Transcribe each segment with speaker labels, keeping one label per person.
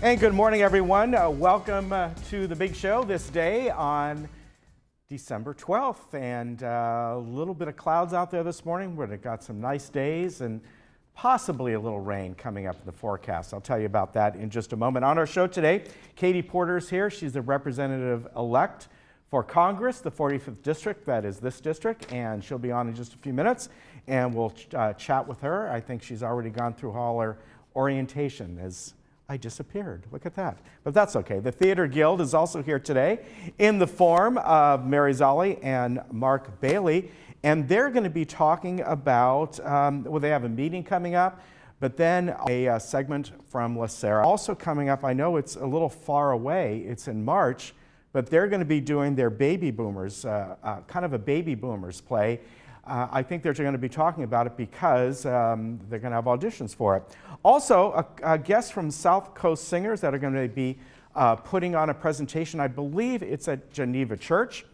Speaker 1: And good morning, everyone. Welcome to the big show this day on December 12th. And a little bit of clouds out there this morning. We've got some nice days and possibly a little rain coming up in the forecast. I'll tell you about that in just a moment. On our show today, Katie Porter's here. She's the representative-elect for Congress, the 45th District. That is this district. And she'll be on in just a few minutes. And we'll chat with her. I think she's already gone through all her orientation as I disappeared. Look at that. But that's okay. The Theater Guild is also here today in the form of Mary Zolli and Mark Bailey. And they're going to be talking about, well, they have a meeting coming up, but then a segment from La Serra. Also coming up, I know it's a little far away. It's in March, but they're going to be doing their Baby Boomers, kind of a Baby Boomers play. I think they're going to be talking about it because they're going to have auditions for it. Also, a guest from South Coast Singers that are going to be putting on a presentation. I believe it's at Geneva Church.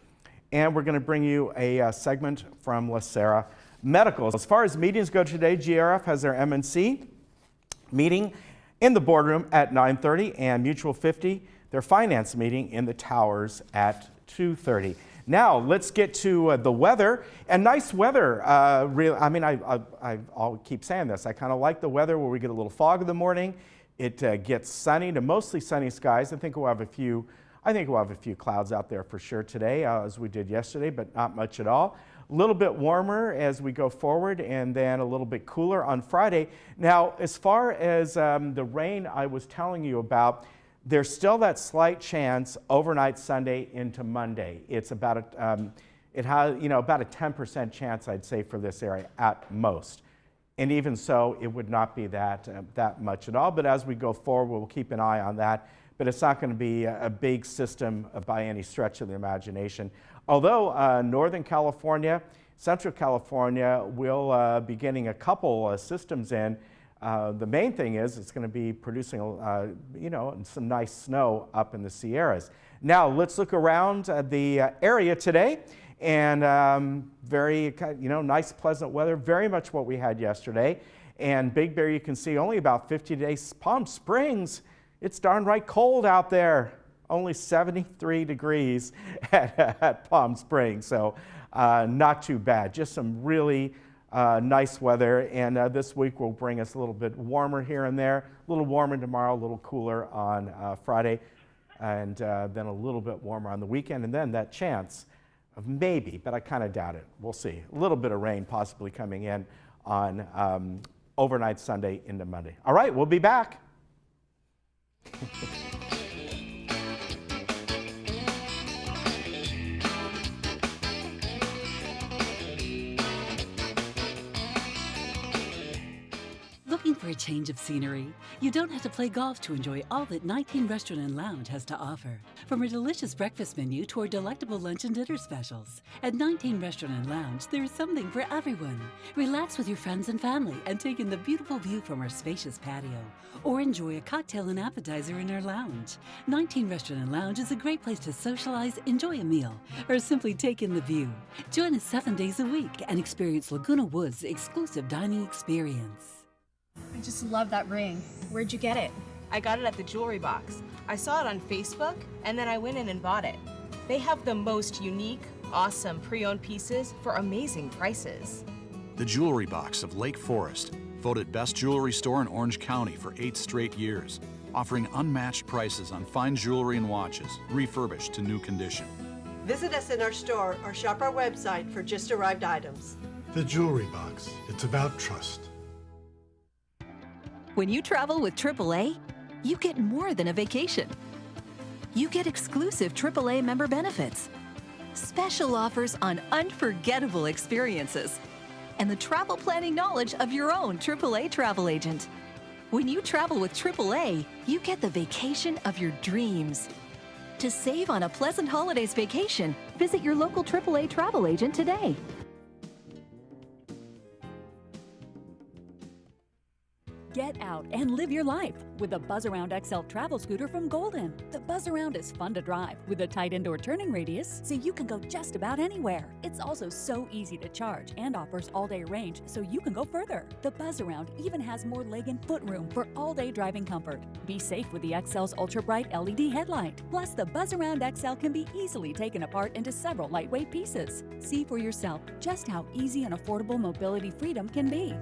Speaker 1: And we're going to bring you a segment from La Serra Medical. As far as meetings go today, GRF has their MNC meeting in the boardroom at 9:30 and Mutual 50, their finance meeting in the towers at 2:30. Now, let's get to the weather. And nice weather. I'll keep saying this. I kind of like the weather where we get a little fog in the morning. It gets sunny to mostly sunny skies. I think we'll have a few clouds out there for sure today, as we did yesterday, but not much at all. A little bit warmer as we go forward, and then a little bit cooler on Friday. Now, as far as the rain I was telling you about, there's still that slight chance overnight Sunday into Monday. It's about it has about a 10% chance, I'd say, for this area at most. And even so, it would not be that much at all. But as we go forward, we'll keep an eye on that. But it's not going to be a big system by any stretch of the imagination. Although Northern California, Central California will be getting a couple systems in. The main thing is it's going to be producing, some nice snow up in the Sierras. Now let's look around the area today, and very, nice, pleasant weather. Very much what we had yesterday. And Big Bear, you can see only about 50 days. Palm Springs. It's darn right cold out there. Only 73 degrees at Palm Springs, so not too bad. Just some really nice weather, and this week will bring us a little bit warmer here and there. A little warmer tomorrow, a little cooler on Friday, and then a little bit warmer on the weekend, and then that chance of maybe, but I kind of doubt it. We'll see. A little bit of rain possibly coming in on overnight Sunday into Monday. All right, we'll be back.
Speaker 2: Looking for a change of scenery? You don't have to play golf to enjoy all that 19 Restaurant and Lounge has to offer. From a delicious breakfast menu to our delectable lunch and dinner specials. At 19 Restaurant and Lounge, there is something for everyone. Relax with your friends and family and take in the beautiful view from our spacious patio. Or enjoy a cocktail and appetizer in our lounge. 19 Restaurant and Lounge is a great place to socialize, enjoy a meal, or simply take in the view. Join us 7 days a week and experience Laguna Woods' exclusive dining experience.
Speaker 3: I just love that ring. Where'd you get it?
Speaker 4: I got it at the jewelry box. I saw it on Facebook, and then I went in and bought it. They have the most unique, awesome pre-owned pieces for amazing prices.
Speaker 5: The Jewelry Box of Lake Forest, voted best jewelry store in Orange County for 8 straight years, offering unmatched prices on fine jewelry and watches, refurbished to new condition.
Speaker 6: Visit us in our store or shop our website for just arrived items.
Speaker 7: The Jewelry Box. It's about trust.
Speaker 8: When you travel with AAA, you get more than a vacation. You get exclusive AAA member benefits, special offers on unforgettable experiences, and the travel planning knowledge of your own AAA travel agent. When you travel with AAA, you get the vacation of your dreams. To save on a pleasant holidays vacation, visit your local AAA travel agent today.
Speaker 9: Get out and live your life with the Buzz Around XL travel scooter from Golden. The Buzz Around is fun to drive with a tight indoor turning radius so you can go just about anywhere. It's also so easy to charge and offers all-day range so you can go further. The Buzz Around even has more leg and foot room for all-day driving comfort. Be safe with the XL's ultra-bright LED headlight. Plus, the Buzz Around XL can be easily taken apart into several lightweight pieces. See for yourself just how easy and affordable mobility freedom can be.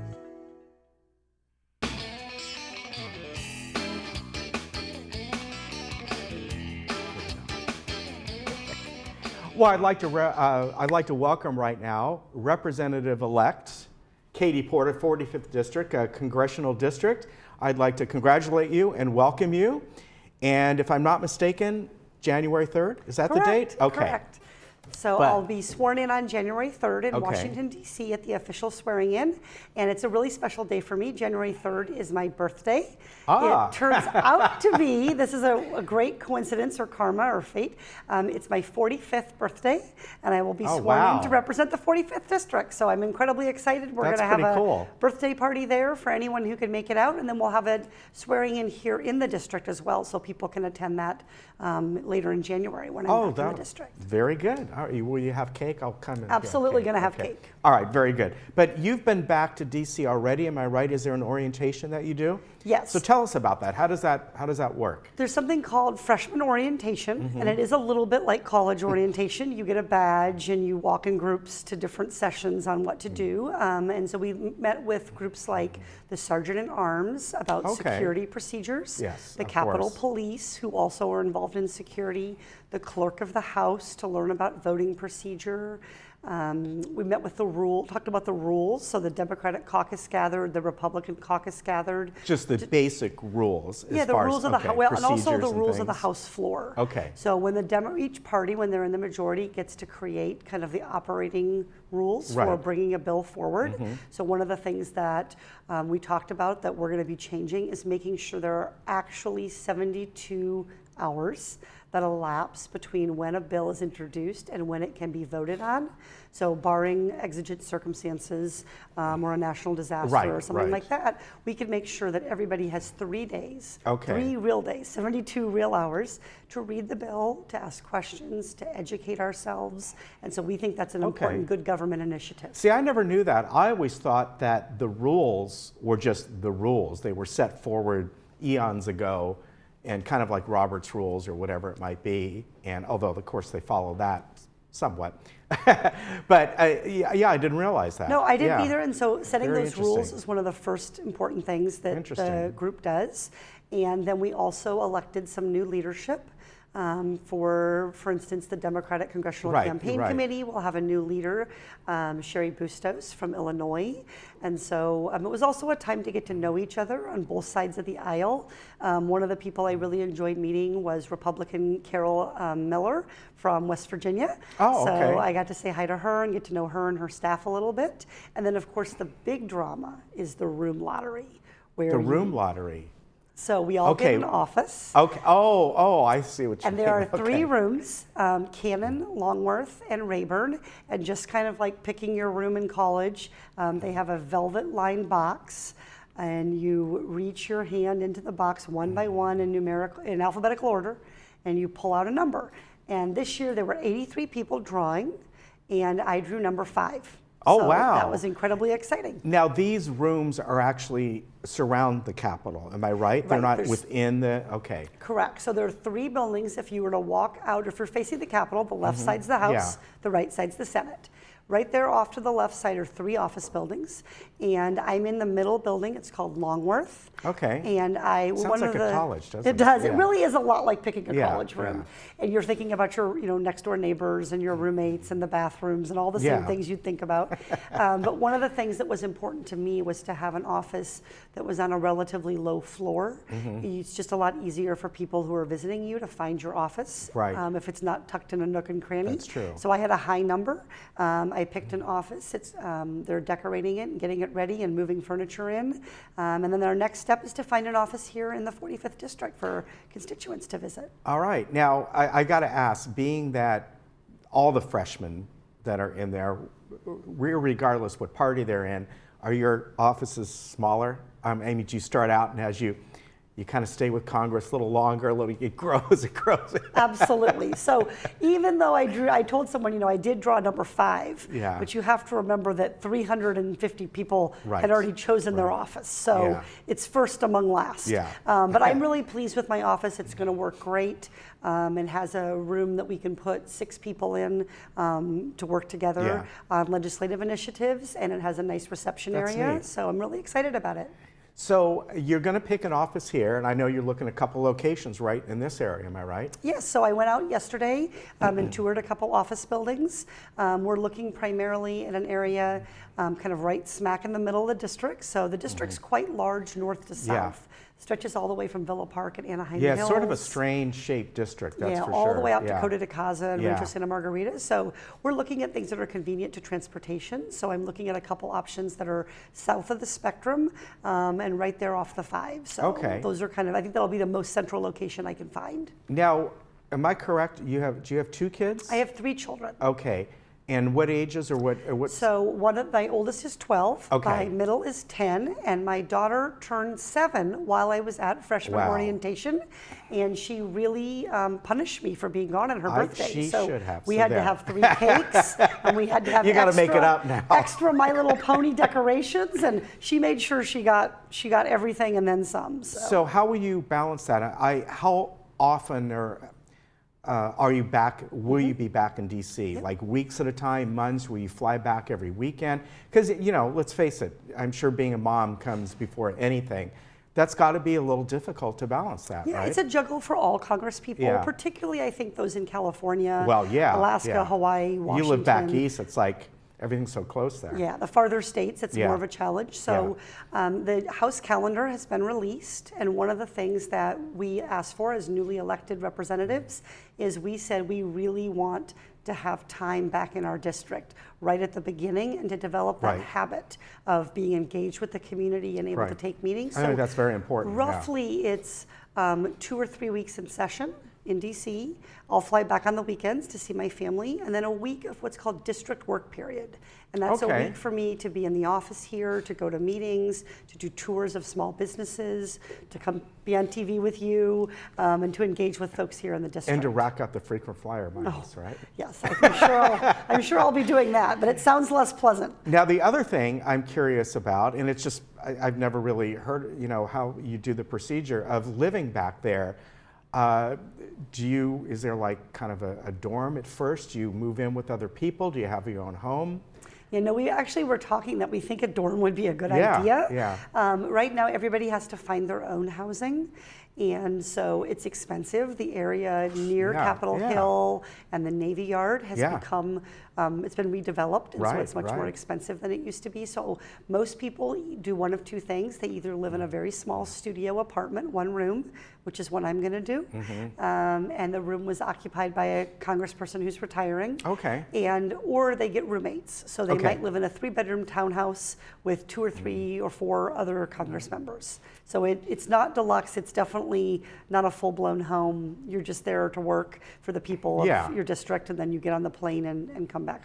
Speaker 1: Well, I'd like to welcome right now Representative-elect Katie Porter, 45th District, Congressional District. I'd like to congratulate you and welcome you. And if I'm not mistaken, January 3rd, is that
Speaker 10: Correct,
Speaker 1: the date? Okay.
Speaker 10: Correct. So I'll be sworn in on January 3rd in Washington, D.C. at the official swearing in. And it's a really special day for me. January 3rd is my birthday. It turns out to be, this is a great coincidence or karma or fate, it's my 45th birthday. And I will be sworn in to represent the 45th District. So I'm incredibly excited. We're going to have a birthday party there for anyone who can make it out. And then we'll have a swearing in here in the district as well, so people can attend that later in January when I'm back in the district.
Speaker 1: Very good. All right, will you have cake? I'll come in.
Speaker 10: Absolutely going to have cake.
Speaker 1: All right, very good. But you've been back to DC already, am I right? Is there an orientation that you do?
Speaker 10: Yes.
Speaker 1: So tell us about that. How does that work?
Speaker 10: There's something called freshman orientation, and it is a little bit like college orientation. You get a badge and you walk in groups to different sessions on what to do. And so we met with groups like the Sergeant at Arms about security procedures, the Capitol Police, who also are involved in security, the Clerk of the House to learn about voting procedure. We met with talked about the rules. So the Democratic caucus gathered, the Republican caucus gathered.
Speaker 1: Just the basic rules.
Speaker 10: Yeah, the rules of the House, and also the rules of the House floor.
Speaker 1: Okay.
Speaker 10: So when each party, when they're in the majority, gets to create kind of the operating rules for bringing a bill forward. So one of the things that we talked about that we're going to be changing is making sure there are actually 72 hours that elapse between when a bill is introduced and when it can be voted on. So barring exigent circumstances or a national disaster or something like that, we could make sure that everybody has 3 days, 3 real days, 72 real hours to read the bill, to ask questions, to educate ourselves. And so we think that's an important good government initiative.
Speaker 1: See, I never knew that. I always thought that the rules were just the rules. They were set forward eons ago, and kind of like Robert's rules or whatever it might be. And although, of course, they follow that somewhat. But yeah, I didn't realize that.
Speaker 10: No, I didn't either. And so setting those rules is one of the first important things that the group does. And then we also elected some new leadership. For instance, the Democratic Congressional Campaign Committee will have a new leader, Sherry Bustos from Illinois. And so it was also a time to get to know each other on both sides of the aisle. One of the people I really enjoyed meeting was Republican Carol Miller from West Virginia. So I got to say hi to her and get to know her and her staff a little bit. And then, of course, the big drama is the room lottery.
Speaker 1: The room lottery.
Speaker 10: So we all get an office.
Speaker 1: Okay. Oh, I see what you mean.
Speaker 10: And there are 3 rooms, Cannon, Longworth, and Rayburn. And just kind of like picking your room in college, they have a velvet-lined box. And you reach your hand into the box one by one in alphabetical order, and you pull out a number. And this year there were 83 people drawing, and I drew number 5.
Speaker 1: Oh, wow.
Speaker 10: That was incredibly exciting.
Speaker 1: Now, these rooms are actually surround the Capitol, am I right? They're not within the,
Speaker 10: Correct. So there are 3 buildings. If you were to walk out, if you're facing the Capitol, the left side's the House, the right side's the Senate. Right there off to the left side are 3 office buildings, and I'm in the middle building. It's called Longworth. And
Speaker 1: sounds like a college, doesn't it?
Speaker 10: It does. It really is a lot like picking a college room. And you're thinking about your next door neighbors and your roommates and the bathrooms and all the same things you'd think about. But one of the things that was important to me was to have an office that was on a relatively low floor. It's just a lot easier for people who are visiting you to find your office if it's not tucked in a nook and cranny.
Speaker 1: That's true.
Speaker 10: So I had a high number. I picked an office. They're decorating it and getting it ready and moving furniture in. And then our next step is to find an office here in the 45th District for constituents to visit.
Speaker 1: All right. Now, I got to ask, being that all the freshmen that are in there, regardless what party they're in, are your offices smaller? I mean, do you start out and as you kind of stay with Congress a little longer, it grows, it grows.
Speaker 10: Absolutely. So even though I told someone, I did draw number 5,
Speaker 1: Yeah.
Speaker 10: but you have to remember that 350 people
Speaker 1: Right.
Speaker 10: had already chosen their office. So
Speaker 1: Yeah.
Speaker 10: it's first among last.
Speaker 1: Yeah.
Speaker 10: But I'm really pleased with my office. It's going to work great. It has a room that we can put 6 people in to work together on legislative initiatives, and it has a nice reception
Speaker 1: That's
Speaker 10: area.
Speaker 1: neat.
Speaker 10: So I'm really excited about it.
Speaker 1: So you're going to pick an office here, and I know you're looking at a couple locations right in this area, am I right?
Speaker 10: Yes, so I went out yesterday and toured a couple office buildings. We're looking primarily in an area kind of right smack in the middle of the district. So the district's quite large north to south. Stretches all the way from Villa Park and Anaheim
Speaker 1: Yeah,
Speaker 10: Hills.
Speaker 1: it's sort of a strange shaped district, that's for sure.
Speaker 10: all the way out to
Speaker 1: Yeah.
Speaker 10: Costa de Casa and Rancho Santa Margarita. So we're looking at things that are convenient to transportation. So I'm looking at a couple options that are south of the Spectrum and right there off the 5. So those are kind of, I think that'll be the most central location I can find.
Speaker 1: Now, am I correct? Do you have 2 kids?
Speaker 10: I have 3 children.
Speaker 1: Okay. And what ages or what?
Speaker 10: So my oldest is 12, my middle is 10, and my daughter turned 7 while I was at freshman orientation, and she really punished me for being gone on her birthday.
Speaker 1: She should have.
Speaker 10: We had to have 3 cakes, and we had to have
Speaker 1: you got to make it up now.
Speaker 10: extra My Little Pony decorations, and she made sure she got everything and then some.
Speaker 1: So how will you balance that? How often are you back? Will you be back in DC? Like weeks at a time, months? Will you fly back every weekend? Because let's face it, I'm sure being a mom comes before anything. That's got to be a little difficult to balance that,
Speaker 10: Yeah,
Speaker 1: right?
Speaker 10: it's a juggle for all Congress people, particularly I think those in California, Alaska, Hawaii, Washington.
Speaker 1: You live back east, it's like everything's so close there.
Speaker 10: Yeah, the farther states, it's more of a challenge. So the House calendar has been released, and one of the things that we asked for as newly elected representatives is we said we really want to have time back in our district right at the beginning and to develop that habit of being engaged with the community and able to take meetings.
Speaker 1: I think that's very important.
Speaker 10: Roughly it's 2 or 3 weeks in session in DC. I'll fly back on the weekends to see my family, and then a week of what's called district work period. And that's a week for me to be in the office here, to go to meetings, to do tours of small businesses, to come be on TV with you, and to engage with folks here in the district.
Speaker 1: And to rack up the frequent flyer miles, right?
Speaker 10: Yes, I'm sure I'll be doing that, but it sounds less pleasant.
Speaker 1: Now the other thing I'm curious about, and it's just, I've never really heard, how you do the procedure of living back there. Is there like kind of a dorm at first? Do you move in with other people? Do you have your own home?
Speaker 10: We actually were talking that we think a dorm would be a good idea. Right now, everybody has to find their own housing. And so it's expensive. The area near Capitol Hill and the Navy Yard has become, it's been redeveloped, and so it's much more expensive than it used to be. So most people do one of 2 things. They either live in a very small studio apartment, 1 room, which is what I'm going to do. And the room was occupied by a congressperson who's retiring. Or they get roommates. So they might live in a 3-bedroom townhouse with 2 or 3 or 4 other Congress members. So it's not deluxe. It's definitely not a full-blown home. You're just there to work for the people of your district, and then you get on the plane and come back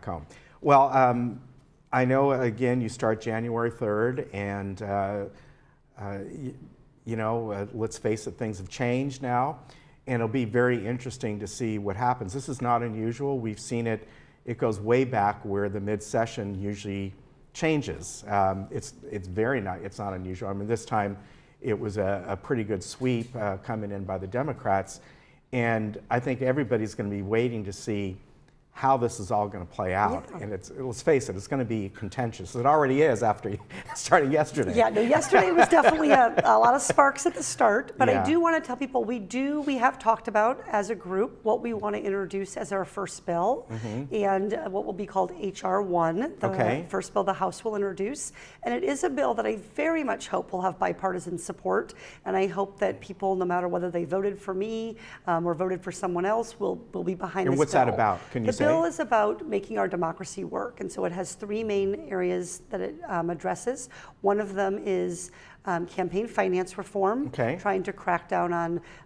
Speaker 10: home.
Speaker 1: Well, I know, again, you start January 3rd, and let's face it, things have changed now, and it'll be very interesting to see what happens. This is not unusual. We've seen it. It goes way back where the mid-session usually changes. It's not unusual. I mean, this time it was a pretty good sweep coming in by the Democrats, and I think everybody's going to be waiting to see how this is all going to play out. And let's face it, it's going to be contentious. It already is after starting yesterday.
Speaker 10: Yeah, no, yesterday was definitely a lot of sparks at the start, but I do want to tell people we have talked about as a group what we want to introduce as our first bill, and what will be called HR 1, the first bill the House will introduce. And it is a bill that I very much hope will have bipartisan support, and I hope that people, no matter whether they voted for me or voted for someone else, will be behind this bill.
Speaker 1: And what's that about? Can you say?
Speaker 10: The bill is about making our democracy work, and so it has 3 main areas that it addresses. One of them is campaign finance reform, trying to crack down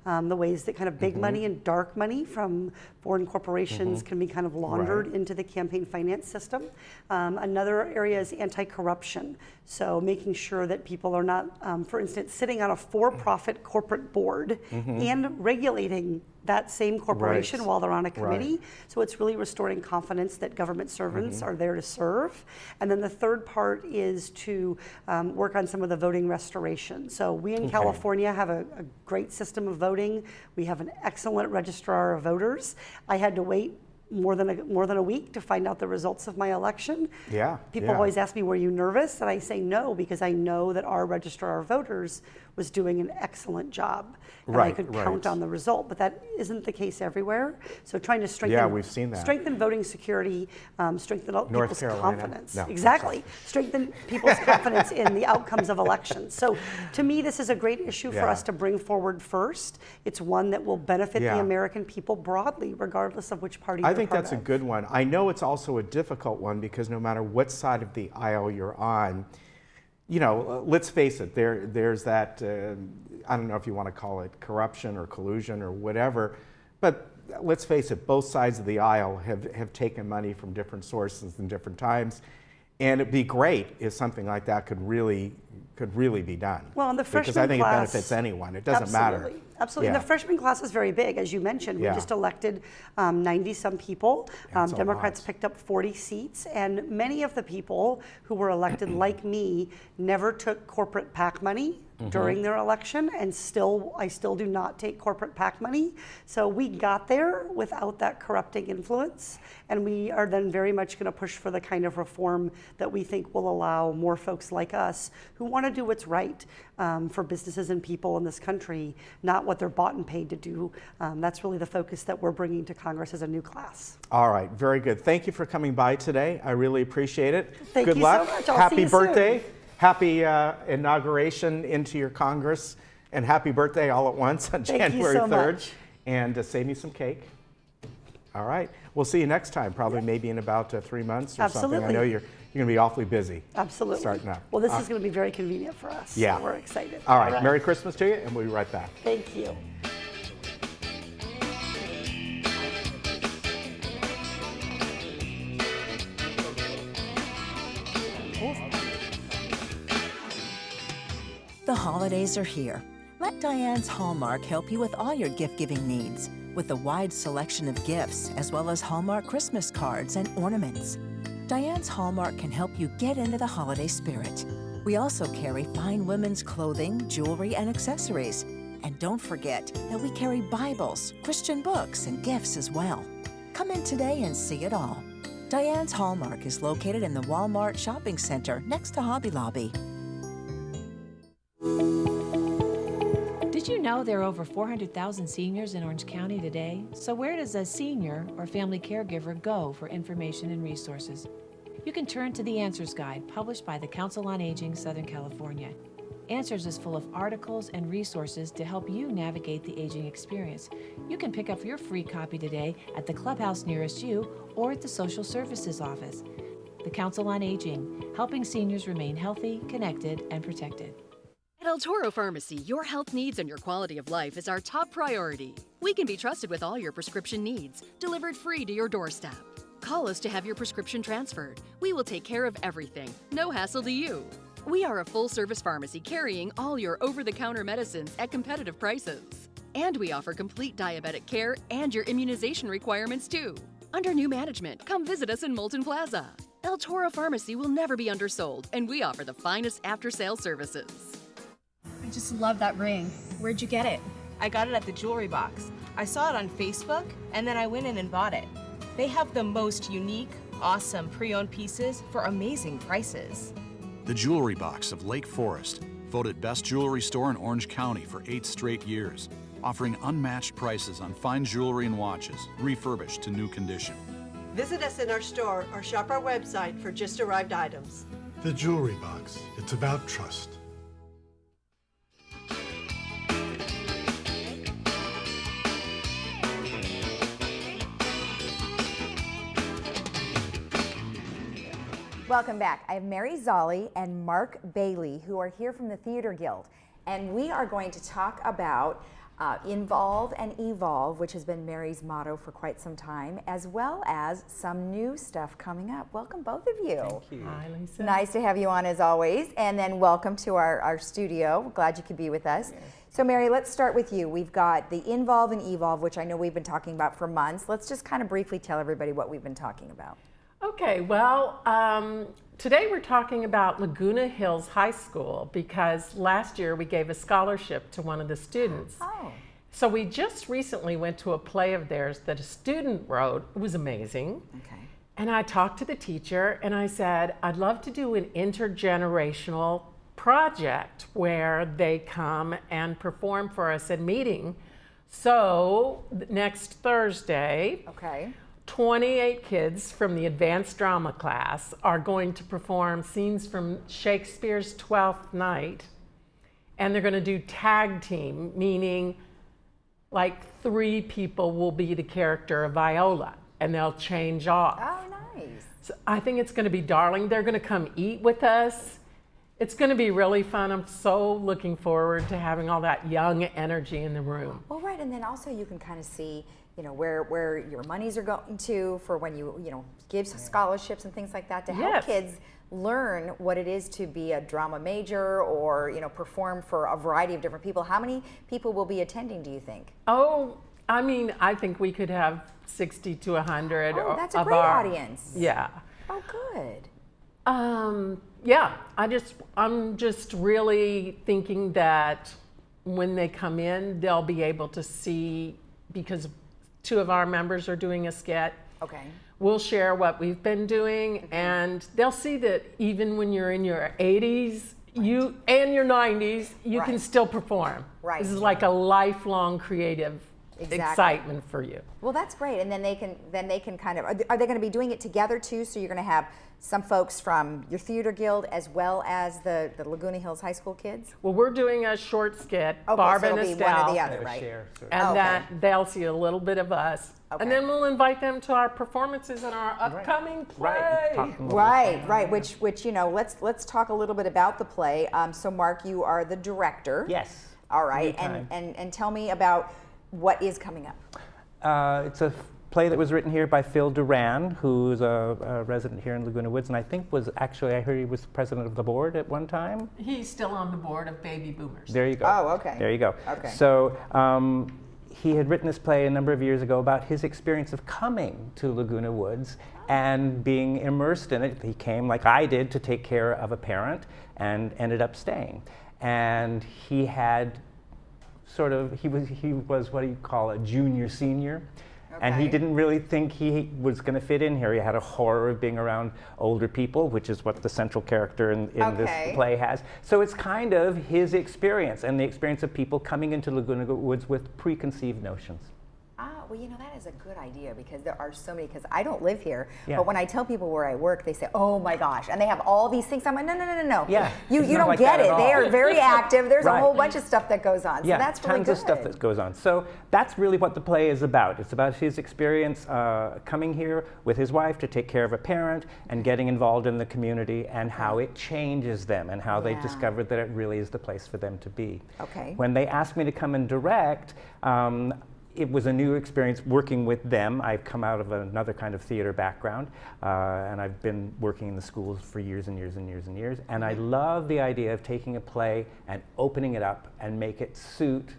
Speaker 10: on the ways that kind of big money and dark money from foreign corporations can be kind of laundered into the campaign finance system. Another area is anti-corruption. So making sure that people are not, for instance, sitting on a for-profit corporate board and regulating that same corporation while they're on a committee. So it's really restoring confidence that government servants are there to serve. And then the third part is to work on some of the voting restoration. So we in California have a great system of voting. We have an excellent registrar of voters. I had to wait more than a week to find out the results of my election. People always ask me, were you nervous? And I say no, because I know that our registrar of voters was doing an excellent job. And I could count on the result, but that isn't the case everywhere. So trying to strengthen,
Speaker 1: we've seen that.
Speaker 10: Strengthen voting security, strengthen people's confidence.
Speaker 1: No,
Speaker 10: exactly. Strengthen people's confidence in the outcomes of elections. So to me, this is a great issue for us to bring forward first. It's one that will benefit the American people broadly, regardless of which party you're part of.
Speaker 1: I think that's a good one. I know it's also a difficult one because no matter what side of the aisle you're on, you know, let's face it, there's that, I don't know if you want to call it corruption or collusion or whatever, but let's face it, both sides of the aisle have taken money from different sources in different times. And it'd be great if something like that could really be done.
Speaker 10: Well, in the freshman
Speaker 1: because I think
Speaker 10: class,
Speaker 1: it benefits anyone. It doesn't matter.
Speaker 10: Absolutely. The freshman class is very big, as you mentioned. We just elected 90-some people. Democrats picked up 40 seats, and many of the people who were elected, like me, never took corporate PAC money during their election, and I still do not take corporate PAC money. So we got there without that corrupting influence, and we are then very much going to push for the kind of reform that we think will allow more folks like us who want to do what's right for businesses and people in this country, not what they're bought and paid to do. That's really the focus that we're bringing to Congress as a new class.
Speaker 1: All right, very good. Thank you for coming by today. I really appreciate it.
Speaker 10: Thank
Speaker 1: you
Speaker 10: so much. I'll
Speaker 1: Happy
Speaker 10: see you
Speaker 1: birthday.
Speaker 10: soon.
Speaker 1: Happy inauguration into your Congress, and happy birthday all at once on January 3rd.
Speaker 10: Much.
Speaker 1: And save me some cake. All right. We'll see you next time, probably maybe in about 3 months or something. I know you're going to be awfully busy.
Speaker 10: Absolutely.
Speaker 1: Starting up.
Speaker 10: Well, this is going to be very convenient for us.
Speaker 1: Yeah.
Speaker 10: So we're excited.
Speaker 1: All right. Merry Christmas to you, and we'll be right back.
Speaker 10: Thank you.
Speaker 11: The holidays are here. Let Diane's Hallmark help you with all your gift-giving needs with a wide selection of gifts as well as Hallmark Christmas cards and ornaments. Diane's Hallmark can help you get into the holiday spirit. We also carry fine women's clothing, jewelry, and accessories. And don't forget that we carry Bibles, Christian books, and gifts as well. Come in today and see it all. Diane's Hallmark is located in the Walmart Shopping Center next to Hobby Lobby.
Speaker 12: Did you know there are over 400,000 seniors in Orange County today? So where does a senior or family caregiver go for information and resources? You can turn to the Answers Guide, published by the Council on Aging Southern California. Answers is full of articles and resources to help you navigate the aging experience. You can pick up your free copy today at the clubhouse nearest you or at the Social Services Office. The Council on Aging, helping seniors remain healthy, connected, and protected.
Speaker 13: At El Toro Pharmacy, your health needs and your quality of life is our top priority. We can be trusted with all your prescription needs, delivered free to your doorstep. Call us to have your prescription transferred. We will take care of everything. No hassle to you. We are a full-service pharmacy carrying all your over-the-counter medicines at competitive prices. And we offer complete diabetic care and your immunization requirements too. Under new management, come visit us in Moulton Plaza. El Toro Pharmacy will never be undersold, and we offer the finest after-sales services.
Speaker 3: I just love that ring. Where'd you get it?
Speaker 4: I got it at the jewelry box. I saw it on Facebook, and then I went in and bought it. They have the most unique, awesome pre-owned pieces for amazing prices.
Speaker 5: The Jewelry Box of Lake Forest, voted best jewelry store in Orange County for 8 straight years, offering unmatched prices on fine jewelry and watches, refurbished to new condition.
Speaker 6: Visit us in our store or shop our website for just arrived items.
Speaker 7: The Jewelry Box. It's about trust.
Speaker 14: Welcome back. I have Mary Zolli and Mark Bailey, who are here from the Theater Guild, and we are going to talk about Involve and Evolve, which has been Mary's motto for quite some time, as well as some new stuff coming up. Welcome, both of you.
Speaker 15: Thank you. Hi, Lisa.
Speaker 14: Nice to have you on as always, and then welcome to our studio. Glad you could be with us.
Speaker 15: Yes.
Speaker 14: So Mary, let's start with you. We've got the Involve and Evolve, which I know we've been talking about for months. Let's just kind of briefly tell everybody what we've been talking about.
Speaker 15: Okay, well, today we're talking about Laguna Hills High School because last year we gave a scholarship to one of the students.
Speaker 14: Oh.
Speaker 15: So we just recently went to a play of theirs that a student wrote. It was amazing.
Speaker 14: Okay.
Speaker 15: And I talked to the teacher and I said, I'd love to do an intergenerational project where they come and perform for us at meeting. So next Thursday,
Speaker 14: okay,
Speaker 15: 28 kids from the advanced drama class are going to perform scenes from Shakespeare's Twelfth Night, and they're going to do tag team, meaning like 3 people will be the character of Viola, and they'll change off.
Speaker 14: Oh, nice.
Speaker 15: So I think it's going to be darling. They're going to come eat with us. It's going to be really fun. I'm so looking forward to having all that young energy in the room.
Speaker 14: Well, right, and then also you can kind of see, you know, where your monies are going to for when you know, give scholarships and things like that to help kids learn what it is to be a drama major or, you know, perform for a variety of different people. How many people will be attending, do you think?
Speaker 15: Oh, I mean, I think we could have 60 to 100.
Speaker 14: Oh, that's a great audience.
Speaker 15: Yeah.
Speaker 14: Oh, good.
Speaker 15: Yeah, I'm just really thinking that when they come in, they'll be able to see, because 2 of our members are doing a skit.
Speaker 14: Okay.
Speaker 15: We'll share what we've been doing, and they'll see that even when you're in your 80s, you and your 90s, you can still perform.
Speaker 14: Right.
Speaker 15: This is like a lifelong creative excitement for you.
Speaker 14: Well, that's great, and then they can kind of, are they going to be doing it together too? So you're going to have some folks from your theater guild as well as the Laguna Hills High School kids?
Speaker 15: Well, we're doing a short skit,
Speaker 14: Okay,
Speaker 15: Barb
Speaker 14: so
Speaker 15: and
Speaker 14: it'll be
Speaker 15: Estelle,
Speaker 14: one or the other, right?
Speaker 15: and that they'll see a little bit of us, and then we'll invite them to our performances in our upcoming play.
Speaker 14: Right. Which you know, let's talk a little bit about the play. So Mark, you are the director.
Speaker 16: Yes.
Speaker 14: All right, and tell me about what is coming up.
Speaker 16: It's a play that was written here by Phil Duran, who's a resident here in Laguna Woods, and I think I heard he was president of the board at one time.
Speaker 15: He's still on the board of Baby Boomers.
Speaker 16: There you go.
Speaker 14: Oh, okay.
Speaker 16: There you go.
Speaker 14: Okay.
Speaker 16: So he had written this play a number of years ago about his experience of coming to Laguna Woods and being immersed in it. He came, like I did, to take care of a parent and ended up staying. And he had he was what you call a junior senior. Okay. And he didn't really think he was going to fit in here. He had a horror of being around older people, which is what the central character in this play has. So it's kind of his experience and the experience of people coming into Laguna Woods with preconceived notions.
Speaker 14: Well, you know, that is a good idea because there are so many, because I don't live here, but when I tell people where I work, they say, oh my gosh, and they have all these things. I'm like, no.
Speaker 16: Yeah,
Speaker 14: you don't
Speaker 16: like
Speaker 14: get it. They are very active. There's a whole bunch of stuff that goes on. So that's really good.
Speaker 16: Tons of stuff that goes on. So that's really what the play is about. It's about his experience coming here with his wife to take care of a parent and getting involved in the community and how it changes them and how they discovered that it really is the place for them to be.
Speaker 14: Okay.
Speaker 16: When they asked me to come and direct, it was a new experience working with them. I've come out of another kind of theater background, and I've been working in the schools for years and years and years and years. And I love the idea of taking a play and opening it up and make it suit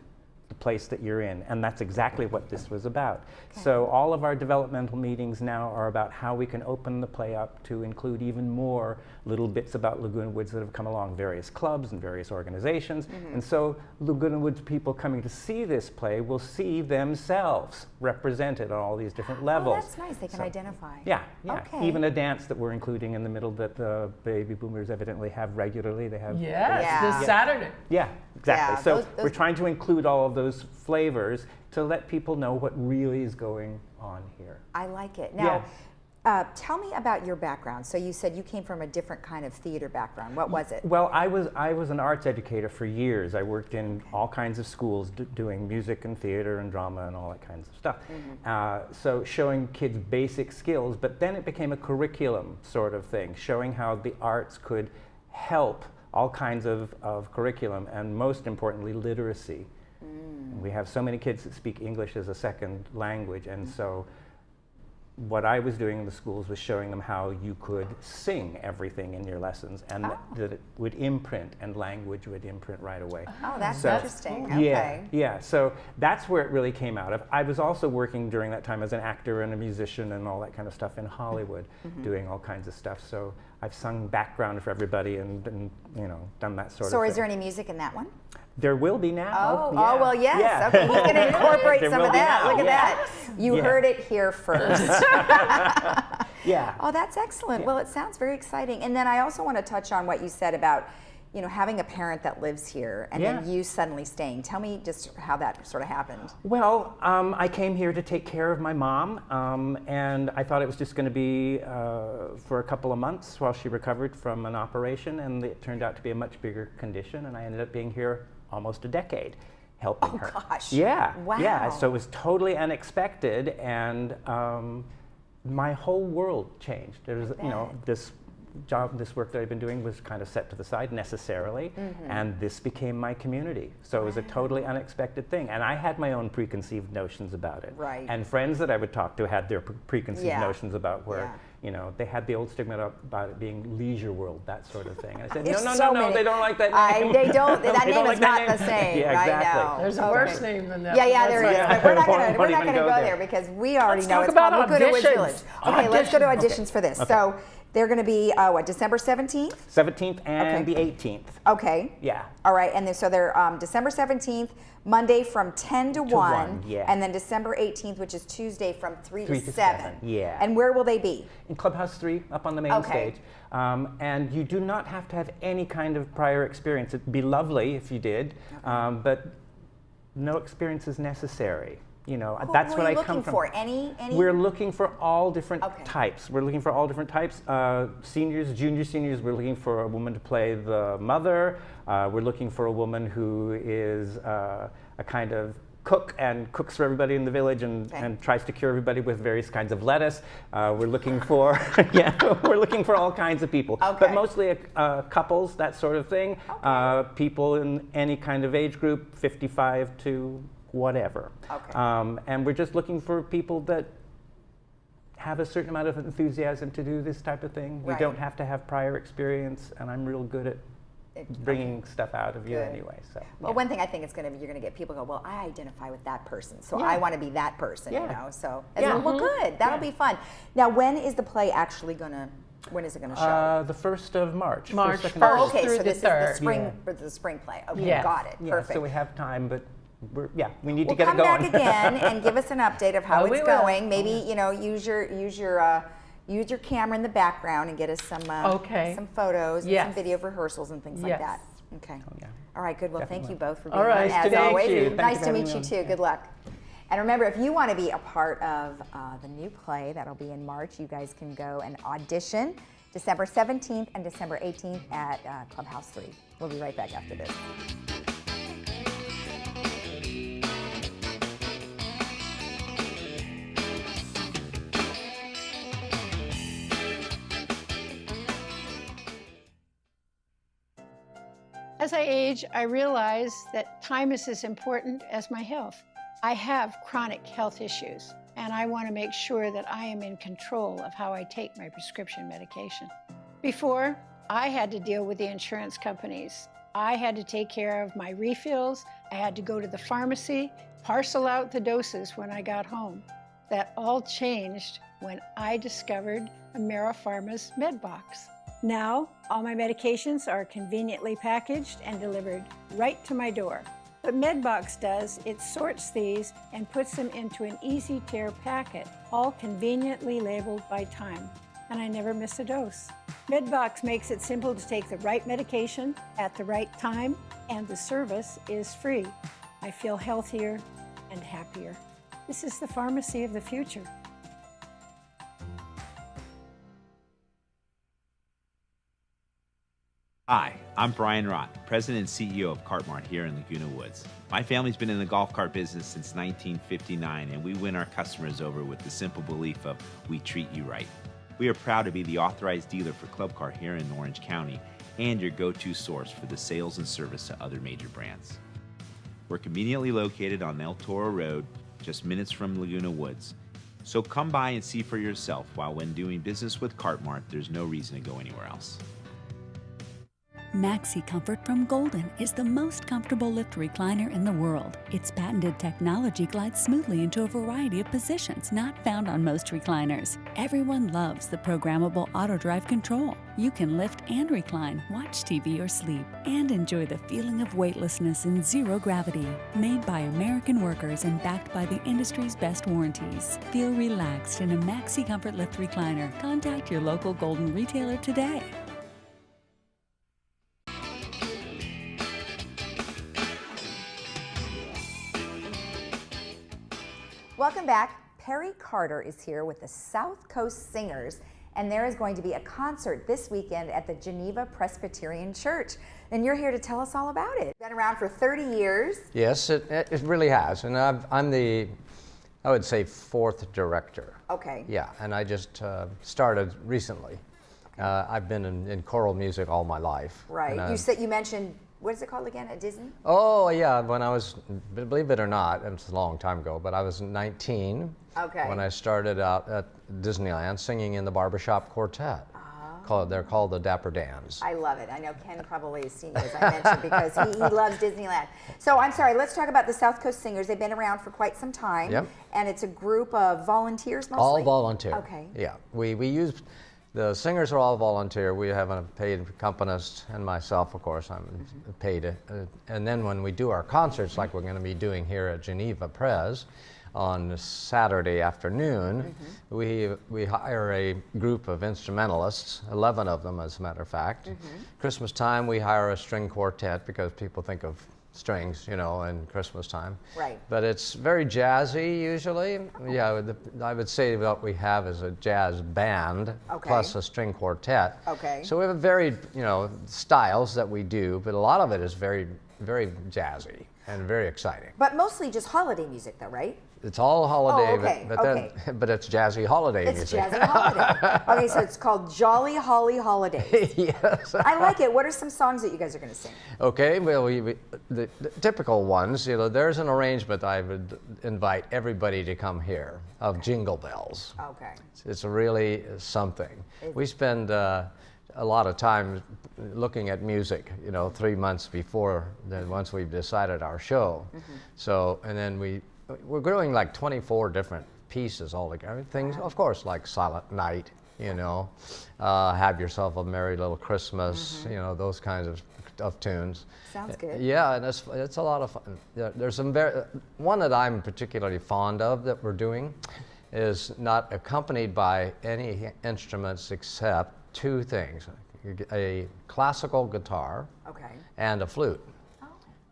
Speaker 16: the place that you're in. And that's exactly what this was about. Okay. So all of our developmental meetings now are about how we can open the play up to include even more little bits about Laguna Woods that have come along, various clubs and various organizations. And so Laguna Woods people coming to see this play will see themselves represented on all these different levels.
Speaker 14: Oh, that's nice. They can identify.
Speaker 16: Yeah.
Speaker 14: Okay.
Speaker 16: Even a dance that we're including in the middle that the Baby Boomers evidently have regularly. They have
Speaker 15: this Saturday.
Speaker 16: Yeah, exactly.
Speaker 14: Yeah,
Speaker 16: so we're trying to include all of those flavors to let people know what really is going on here.
Speaker 14: I like it. Now, Tell me about your background. So you said you came from a different kind of theater background. What was it?
Speaker 16: Well, I was an arts educator for years. I worked in all kinds of schools doing music and theater and drama and all that kinds of stuff. So showing kids basic skills, but then it became a curriculum sort of thing, showing how the arts could help all kinds of curriculum, and most importantly, literacy. We have so many kids that speak English as a second language, and so what I was doing in the schools was showing them how you could sing everything in your lessons, and that it would imprint, and language would imprint right away.
Speaker 14: Oh, that's
Speaker 16: so,
Speaker 14: interesting.
Speaker 16: Yeah, yeah. So that's where it really came out of. I was also working during that time as an actor and a musician and all that kind of stuff in Hollywood, doing all kinds of stuff. So I've sung background for everybody and you know, done that sort of thing.
Speaker 14: So is there any music in that one?
Speaker 16: There will be now.
Speaker 14: Oh,
Speaker 16: yeah.
Speaker 14: oh well, yes.
Speaker 16: Yeah.
Speaker 14: Okay, he's going to incorporate some of that.
Speaker 16: Now.
Speaker 14: Look at that. You heard it here first.
Speaker 16: Yeah.
Speaker 14: Oh, that's excellent. Well, it sounds very exciting. And then I also want to touch on what you said about, you know, having a parent that lives here and then you suddenly staying. Tell me just how that sort of happened.
Speaker 16: Well, I came here to take care of my mom, and I thought it was just going to be for a couple of months while she recovered from an operation, and it turned out to be a much bigger condition, and I ended up being here almost a decade helping her.
Speaker 14: Oh gosh.
Speaker 16: Yeah.
Speaker 14: Wow.
Speaker 16: Yeah, so it was totally unexpected, and my whole world changed. There was, you know, this work that I've been doing was kind of set to the side necessarily, and this became my community. So it was a totally unexpected thing, and I had my own preconceived notions about it.
Speaker 14: Right.
Speaker 16: And friends that I would talk to had their preconceived notions about where, you know, they had the old stigma about it being leisure world, that sort of thing. And I said, no, they don't like that name.
Speaker 14: They don't. That name is not the same.
Speaker 16: Yeah,
Speaker 14: right
Speaker 16: exactly.
Speaker 14: now.
Speaker 15: There's a worse name than that.
Speaker 14: Yeah, there is. But we're not going to go
Speaker 16: there
Speaker 14: there because we already
Speaker 15: Let's
Speaker 14: know
Speaker 15: talk
Speaker 14: it's
Speaker 15: about
Speaker 14: called Laguna Woods
Speaker 15: auditions.
Speaker 14: Village. Okay, let's go to auditions for this.
Speaker 16: Okay.
Speaker 14: So they're going to be, what, December 17th?
Speaker 16: 17th and the 18th.
Speaker 14: Okay.
Speaker 16: Yeah.
Speaker 14: All right, and then, so they're December 17th, Monday from 10 to 1, and then December 18th, which is Tuesday from 3 to 7.
Speaker 16: Yeah.
Speaker 14: And where will they be?
Speaker 16: In Clubhouse 3, up on the main stage. And you do not have to have any kind of prior experience. It'd be lovely if you did, but no experience is necessary. You know, that's what I come from.
Speaker 14: Who are you looking for? Any?
Speaker 16: We're looking for all different types. We're looking for all different types. Seniors, junior seniors, we're looking for a woman to play the mother. We're looking for a woman who is a kind of cook and cooks for everybody in the village and tries to cure everybody with various kinds of lettuce. We're looking for, we're looking for all kinds of people, but mostly couples, that sort of thing. People in any kind of age group, 55 to whatever. And we're just looking for people that have a certain amount of enthusiasm to do this type of thing. We don't have to have prior experience, and I'm real good at bringing stuff out of you anyway. So,
Speaker 14: well, one thing I think it's going to be, you're going to get people go, well, I identify with that person, so I want to be that person, you know. So, well, good. That'll be fun. Now, when is the play actually going to? When is it going to show?
Speaker 16: The 1st of March.
Speaker 15: March
Speaker 16: 1st,
Speaker 14: 1st okay,
Speaker 15: through
Speaker 14: so this
Speaker 15: the
Speaker 14: is the spring play. Okay,
Speaker 15: yes.
Speaker 14: got it. Perfect.
Speaker 16: So we have time, but we need to
Speaker 14: We'll
Speaker 16: get it going.
Speaker 14: come back again and give us an update of how it's going. Maybe you know, use your camera in the background and get us some photos and some video rehearsals and things like that. Okay. All right. Good. Well, thank you both for being here as always. Nice to meet you too. Good luck. And remember, if you want to be a part of the new play that'll be in March, you guys can go and audition December 17th and December 18th at Clubhouse 3. We'll be right back after this.
Speaker 17: As I age, I realize that time is as important as my health. I have chronic health issues, and I want to make sure that I am in control of how I take my prescription medication. Before, I had to deal with the insurance companies. I had to take care of my refills. I had to go to the pharmacy, parcel out the doses when I got home. That all changed when I discovered AmeriPharma's MedBox. Now, all my medications are conveniently packaged and delivered right to my door. What MedBox does, it sorts these and puts them into an easy-tear packet, all conveniently labeled by time, and I never miss a dose. MedBox makes it simple to take the right medication at the right time, and the service is free. I feel healthier and happier. This is the pharmacy of the future.
Speaker 18: Hi, I'm Brian Rott, President and CEO of Cartmart here in Laguna Woods. My family's been in the golf cart business since 1959, and we win our customers over with the simple belief of we treat you right. We are proud to be the authorized dealer for Club Car here in Orange County and your go-to source for the sales and service to other major brands. We're conveniently located on El Toro Road, just minutes from Laguna Woods. So come by and see for yourself, while when doing business with Cartmart, there's no reason to go anywhere else.
Speaker 9: Maxi Comfort from Golden is the most comfortable lift recliner in the world. Its patented technology glides smoothly into a variety of positions not found on most recliners. Everyone loves the programmable auto drive control. You can lift and recline, watch TV or sleep, and enjoy the feeling of weightlessness in zero gravity. Made by American workers and backed by the industry's best warranties. Feel relaxed in a Maxi Comfort lift recliner. Contact your local Golden retailer today.
Speaker 14: Welcome back. Perry Carter is here with the South Coast Singers, and there is going to be a concert this weekend at the Geneva Presbyterian Church. And you're here to tell us all about it. Been around for 30 years.
Speaker 19: Yes, it really has. And I'm the, I would say, 4th director.
Speaker 14: Okay.
Speaker 19: Yeah, and I just started recently. Okay. I've been in choral music all my life.
Speaker 14: Right. You mentioned, what is it called again, at Disney?
Speaker 19: Oh, yeah, when I was, believe it or not, it's a long time ago, but I was 19 when I started out at Disneyland singing in the Barbershop Quartet. They're called the Dapper Dans.
Speaker 14: I love it. I know Ken probably has seen you, as I mentioned, because he loves Disneyland. So I'm sorry, let's talk about the South Coast Singers. They've been around for quite some time.
Speaker 19: Yep.
Speaker 14: And it's a group of volunteers mostly?
Speaker 19: All volunteer.
Speaker 14: Okay.
Speaker 19: Yeah, we use, the singers are all volunteer. We have a paid accompanist, and myself, of course, I'm paid. And then when we do our concerts, like we're going to be doing here at Geneva Pres on Saturday afternoon, we hire a group of instrumentalists, 11 of them, as a matter of fact. Christmas time, we hire a string quartet because people think of strings, you know, in Christmas time.
Speaker 14: Right.
Speaker 19: But it's very jazzy usually. Yeah, I would say what we have is a jazz band plus a string quartet.
Speaker 14: Okay.
Speaker 19: So we have varied, you know, styles that we do, but a lot of it is very, very jazzy and very exciting.
Speaker 14: But mostly just holiday music though, right?
Speaker 19: It's all holiday, but it's jazzy holiday music.
Speaker 14: It's jazzy holiday. Okay, so it's called Jolly Holly Holidays.
Speaker 19: Yes.
Speaker 14: I like it. What are some songs that you guys are going to sing?
Speaker 19: Okay, well, the typical ones, you know, there's an arrangement I would invite everybody to come hear of Jingle Bells.
Speaker 14: Okay.
Speaker 19: It's really something. We spend a lot of time looking at music, you know, 3 months before, then once we've decided our show. So, and then we're doing like 24 different pieces altogether. Things, of course, like Silent Night, you know, Have Yourself a Merry Little Christmas, you know, those kinds of tunes.
Speaker 14: Sounds good.
Speaker 19: Yeah, and it's a lot of fun. There's some one that I'm particularly fond of that we're doing is not accompanied by any instruments except 2 things: a classical guitar and a flute,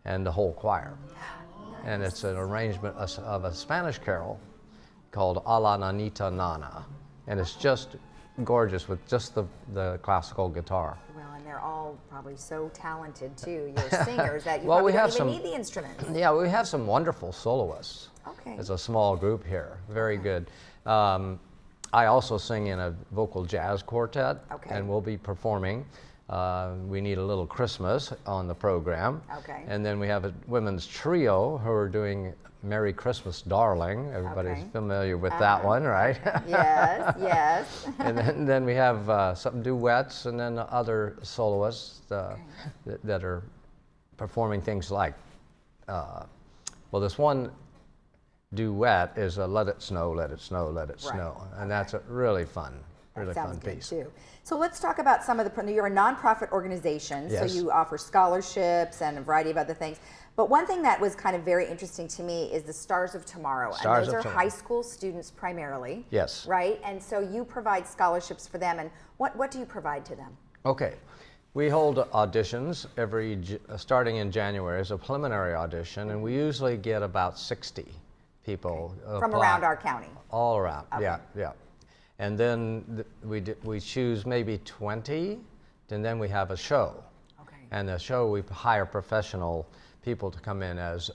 Speaker 19: and the whole choir. And it's an arrangement of a Spanish carol called A la Nanita Nana. And it's just gorgeous with just the classical guitar.
Speaker 14: Well, and they're all probably so talented too, your singers, that you probably don't even need the instruments.
Speaker 19: Yeah, we have some wonderful soloists.
Speaker 14: Okay.
Speaker 19: It's a small group here, very good. I also sing in a vocal jazz quartet, and we'll be performing. We Need a Little Christmas on the program.
Speaker 14: Okay.
Speaker 19: And then we have a women's trio who are doing Merry Christmas, Darling. Everybody's familiar with that one, right?
Speaker 14: Yes, yes.
Speaker 19: And then we have some duets, and then other soloists that are performing things like, well, this one duet is a Let It Snow, Let It Snow, Let It Snow. And that's a really fun, really fun piece.
Speaker 14: Too. So let's talk about some of you're a nonprofit organization, so you offer scholarships and a variety of other things. But one thing that was kind of very interesting to me is the Stars of Tomorrow. And those are high school students primarily.
Speaker 19: Yes.
Speaker 14: Right? And so you provide scholarships for them. And what do you provide to them?
Speaker 19: Okay. We hold auditions starting in January as a preliminary audition, and we usually get about 60 people.
Speaker 14: From around our county?
Speaker 19: All around, yeah. And then we choose maybe 20, and then we have a show. And the show, we hire professional people to come in as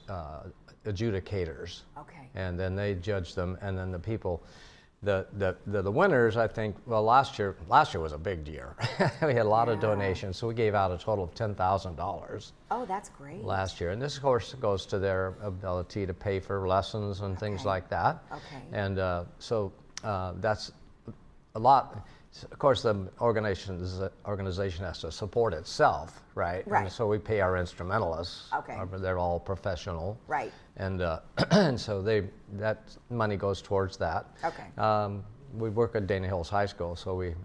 Speaker 19: adjudicators.
Speaker 14: Okay.
Speaker 19: And then they judge them, and then the people, the winners, I think, well, last year was a big year. We had a lot of donations, so we gave out a total of $10,000.
Speaker 14: Oh, that's great.
Speaker 19: Last year. And this, of course, goes to their ability to pay for lessons and things like that.
Speaker 14: Okay.
Speaker 19: And so that's a lot. Of course, the organization has to support itself, right?
Speaker 14: Right.
Speaker 19: And so we pay our instrumentalists.
Speaker 14: Okay.
Speaker 19: They're all professional.
Speaker 14: Right.
Speaker 19: And and so that money goes towards that.
Speaker 14: Okay.
Speaker 19: We work at Dana Hills High School, so we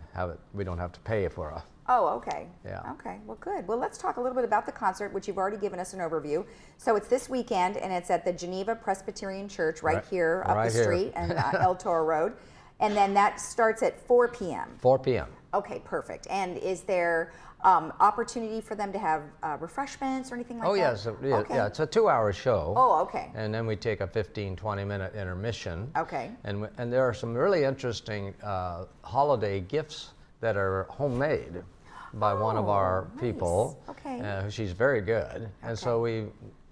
Speaker 19: don't have to pay for a.
Speaker 14: Oh, okay.
Speaker 19: Yeah.
Speaker 14: Okay, well, good. Well, let's talk a little bit about the concert, which you've already given us an overview. So it's this weekend, and it's at the Geneva Presbyterian Church right here up the street and El Toro Road. And then that starts at 4 p.m.
Speaker 19: 4 p.m.
Speaker 14: Okay, perfect. And is there opportunity for them to have refreshments or anything like that?
Speaker 19: Oh, yes. Yeah, it's a 2-hour show.
Speaker 14: Oh, okay.
Speaker 19: And then we take a 15, 20-minute intermission.
Speaker 14: Okay.
Speaker 19: And there are some really interesting holiday gifts that are homemade by one of our people.
Speaker 14: Okay.
Speaker 19: She's very good. And so we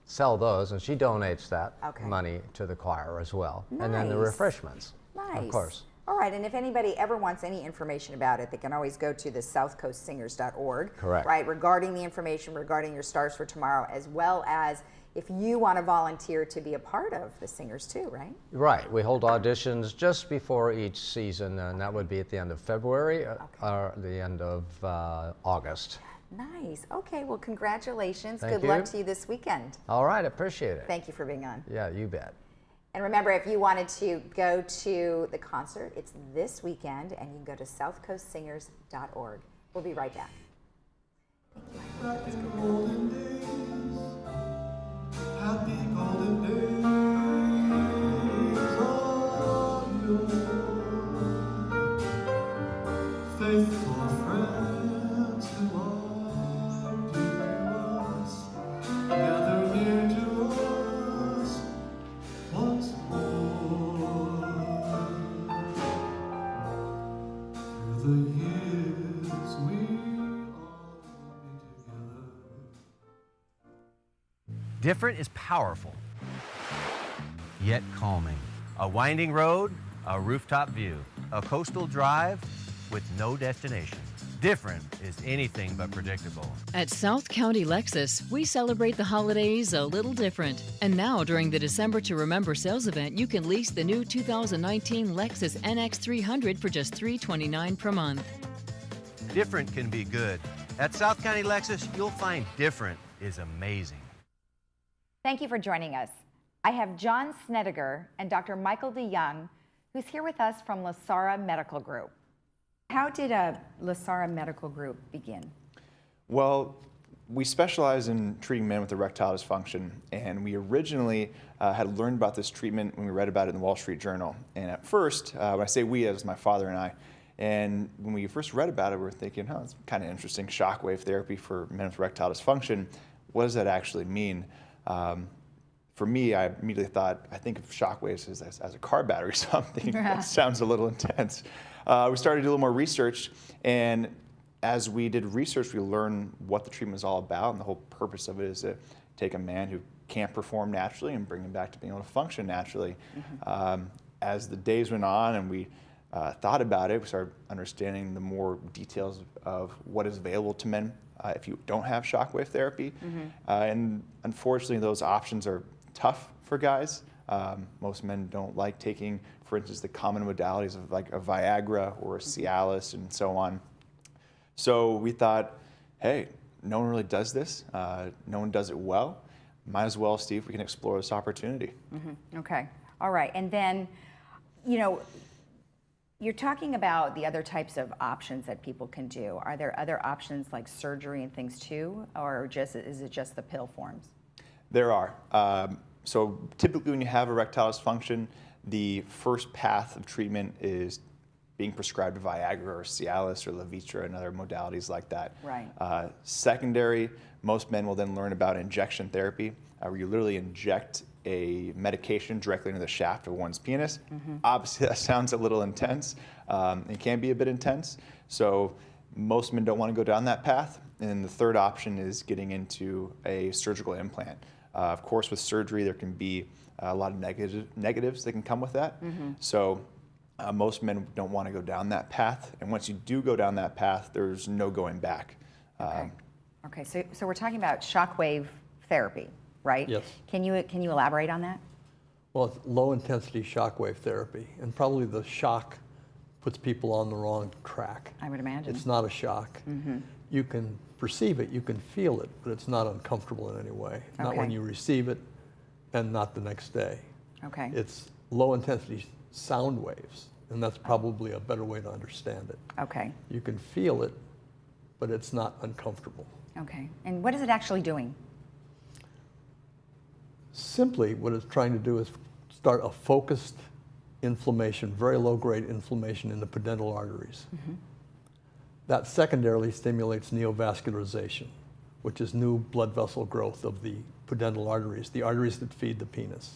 Speaker 19: sell those, and she donates that money to the choir as well. And then the refreshments, of course.
Speaker 14: All right, and if anybody ever wants any information about it, they can always go to the southcoastsingers.org.
Speaker 19: Correct.
Speaker 14: Right, regarding the information regarding your Stars for Tomorrow, as well as if you want to volunteer to be a part of the Singers too, right?
Speaker 19: Right. We hold auditions just before each season, and that would be at the end of February or the end of August.
Speaker 14: Nice. Okay, well, congratulations.
Speaker 19: Thank
Speaker 14: Good luck to you this weekend.
Speaker 19: All right, I appreciate it.
Speaker 14: Thank you for being on.
Speaker 19: Yeah, you bet.
Speaker 14: And remember, if you wanted to go to the concert, it's this weekend, and you can go to southcoastsingers.org. We'll be right back.
Speaker 20: Back in the golden days, happy golden days of yore. Faithful friends who are dear to us, gather near to us once more. Through the years we
Speaker 21: Different is powerful, yet calming. A winding road, a rooftop view, a coastal drive with no destination. Different is anything but predictable.
Speaker 22: At South County Lexus, we celebrate the holidays a little different. And now, during the December to Remember sales event, you can lease the new 2019 Lexus NX 300 for just $329 per month.
Speaker 21: Different can be good. At South County Lexus, you'll find different is amazing.
Speaker 14: Thank you for joining us. I have John Snediger and Dr. Michael DeYoung, who's here with us from LaSara Medical Group. How did LaSara Medical Group begin?
Speaker 23: Well, we specialize in treating men with erectile dysfunction, and we originally had learned about this treatment when we read about it in the Wall Street Journal. And at first, when I say we, it was my father and I, and when we first read about it, we were thinking, oh, it's kind of interesting, shockwave therapy for men with erectile dysfunction. What does that actually mean? For me, I immediately thought, I think of shockwaves as a car battery or something. That sounds a little intense. We started to do a little more research, and as we did research, we learned what the treatment is all about, and the whole purpose of it is to take a man who can't perform naturally and bring him back to being able to function naturally. As the days went on and we thought about it, we started understanding the more details of what is available to men if you don't have shockwave therapy. And unfortunately, those options are tough for guys. Most men don't like taking, for instance, the common modalities of like a Viagra or a Cialis and so on. So we thought, hey, no one really does this. No one does it well. Might as well see if we can explore this opportunity.
Speaker 14: Okay, all right. And then, you know, you're talking about the other types of options that people can do. Are there other options like surgery and things too, or is it just the pill forms?
Speaker 23: There are. So typically when you have erectile dysfunction, the first path of treatment is being prescribed Viagra or Cialis or Levitra and other modalities like that.
Speaker 14: Right.
Speaker 23: Secondary, most men will then learn about injection therapy, where you literally inject a medication directly into the shaft of one's penis. Obviously, that sounds a little intense. It can be a bit intense. So Most men don't want to go down that path. And the third option is getting into a surgical implant. Of course, with surgery, there can be a lot of negatives that can come with that. So most men don't want to go down that path. And once you do go down that path, there's no going back.
Speaker 14: Okay, so we're talking about shockwave therapy, right?
Speaker 1: Yes.
Speaker 14: Can you elaborate on that?
Speaker 1: Well, it's low intensity shockwave therapy, and probably the shock puts people on the wrong track.
Speaker 14: I would imagine.
Speaker 1: It's not a shock. You can perceive it, you can feel it, but it's not uncomfortable in any way. Not when you receive it, and not the next day.
Speaker 14: Okay.
Speaker 1: It's low intensity sound waves, and that's probably a better way to understand it.
Speaker 14: Okay.
Speaker 1: You can feel it, but it's not uncomfortable.
Speaker 14: Okay. And what is it actually doing?
Speaker 1: Simply, what it's trying to do is start a focused inflammation, very low-grade inflammation in the pudendal arteries. That secondarily stimulates neovascularization, which is new blood vessel growth of the pudendal arteries, the arteries that feed the penis.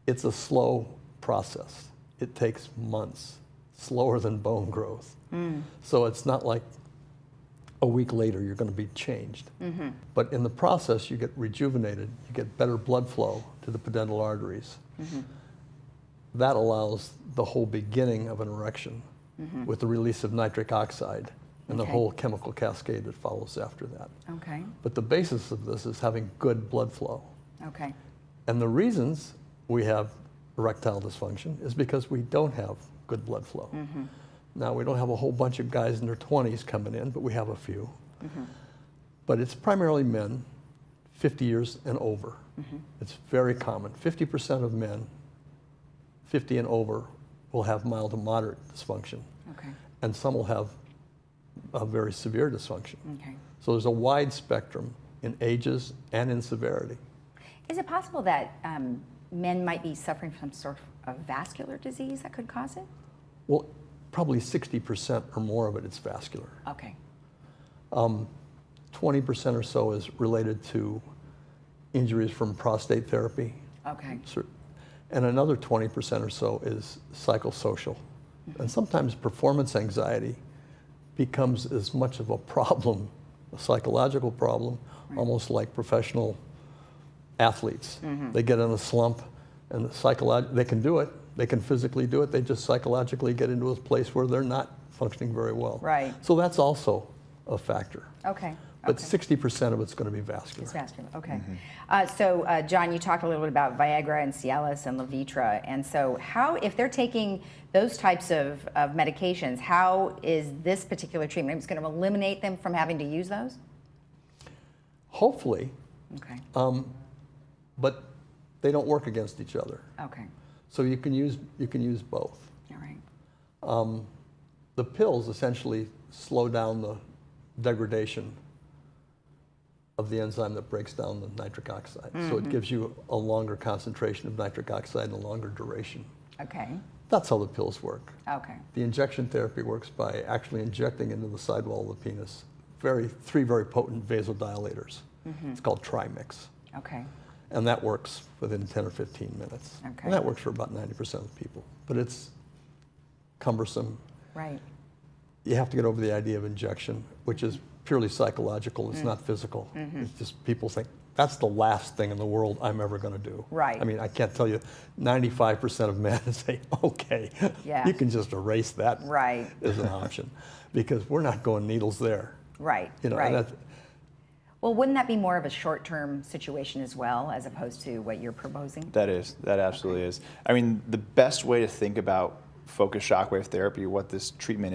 Speaker 1: It's a slow process. It takes months, slower than bone growth. So it's not like a week later you're going to be changed. But in the process, you get rejuvenated, you get better blood flow to the pudendal arteries. That allows the whole beginning of an erection with the release of nitric oxide and the whole chemical cascade that follows after that.
Speaker 14: Okay.
Speaker 1: But the basis of this is having good blood flow.
Speaker 14: Okay.
Speaker 1: And the reasons we have erectile dysfunction is because we don't have good blood flow. Now, we don't have a whole bunch of guys in their 20s coming in, but we have a few. But it's primarily men, 50 years and over. It's very common. 50% of men, 50 and over, will have mild to moderate dysfunction.
Speaker 14: Okay.
Speaker 1: And some will have a very severe dysfunction.
Speaker 14: Okay.
Speaker 1: So there's a wide spectrum in ages and in severity.
Speaker 14: Is it possible that men might be suffering from sort of vascular disease that could cause it?
Speaker 1: Well, probably 60% or more of it is vascular.
Speaker 14: Okay.
Speaker 1: 20% or so is related to injuries from prostate therapy.
Speaker 14: Okay.
Speaker 1: And another 20% or so is psychosocial. And sometimes performance anxiety becomes as much of a problem, a psychological problem, almost like professional athletes. They get in a slump, and they can do it. They can physically do it. They just psychologically get into a place where they're not functioning very well.
Speaker 14: Right.
Speaker 1: So that's also a factor.
Speaker 14: Okay.
Speaker 1: But 60% of it's going to be vascular.
Speaker 14: It's vascular, okay. So, John, you talked a little bit about Viagra and Cialis and Levitra. And so if they're taking those types of medications, how is this particular treatment? It's going to eliminate them from having to use those?
Speaker 1: Hopefully.
Speaker 14: Okay.
Speaker 1: But they don't work against each other.
Speaker 14: Okay.
Speaker 1: So you can use both.
Speaker 14: All right.
Speaker 1: The pills essentially slow down the degradation of the enzyme that breaks down the nitric oxide. So it gives you a longer concentration of nitric oxide and a longer duration.
Speaker 14: Okay.
Speaker 1: That's how the pills work.
Speaker 14: Okay.
Speaker 1: The injection therapy works by actually injecting into the sidewall of the penis three very potent vasodilators. It's called Trimix.
Speaker 14: Okay.
Speaker 1: And that works within 10 or 15 minutes.
Speaker 14: Okay.
Speaker 1: And that works for about 90% of the people. But it's cumbersome.
Speaker 14: Right.
Speaker 1: You have to get over the idea of injection, which is purely psychological. It's not physical. It's just people think, that's the last thing in the world I'm ever going to do.
Speaker 14: Right.
Speaker 1: I mean, I can't tell you, 95% of men say, okay,
Speaker 14: Yeah.
Speaker 1: you can just erase that
Speaker 14: Right.
Speaker 1: as an option. Because we're not going needles there.
Speaker 14: Right.
Speaker 1: You know,
Speaker 14: right.
Speaker 1: and
Speaker 14: Well, wouldn't that be more of a short-term situation as well, as opposed to what you're proposing?
Speaker 23: That absolutely is. I mean, the best way to think about focused shockwave therapy, what this treatment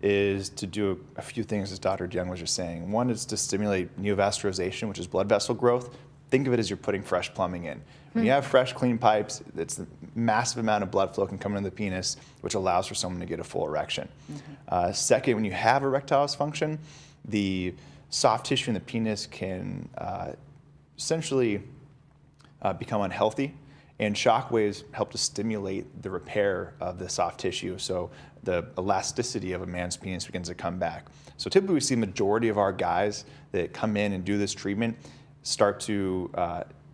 Speaker 23: is to do a few things, as Dr. Young was just saying. One is to stimulate neovascularization, which is blood vessel growth. Think of it as you're putting fresh plumbing in. When you have fresh, clean pipes, it's a massive amount of blood flow can come into the penis, which allows for someone to get a full erection. Second, when you have erectile dysfunction, the soft tissue in the penis can essentially become unhealthy, and shock waves help to stimulate the repair of the soft tissue, so the elasticity of a man's penis begins to come back. So typically we see the majority of our guys that come in and do this treatment start to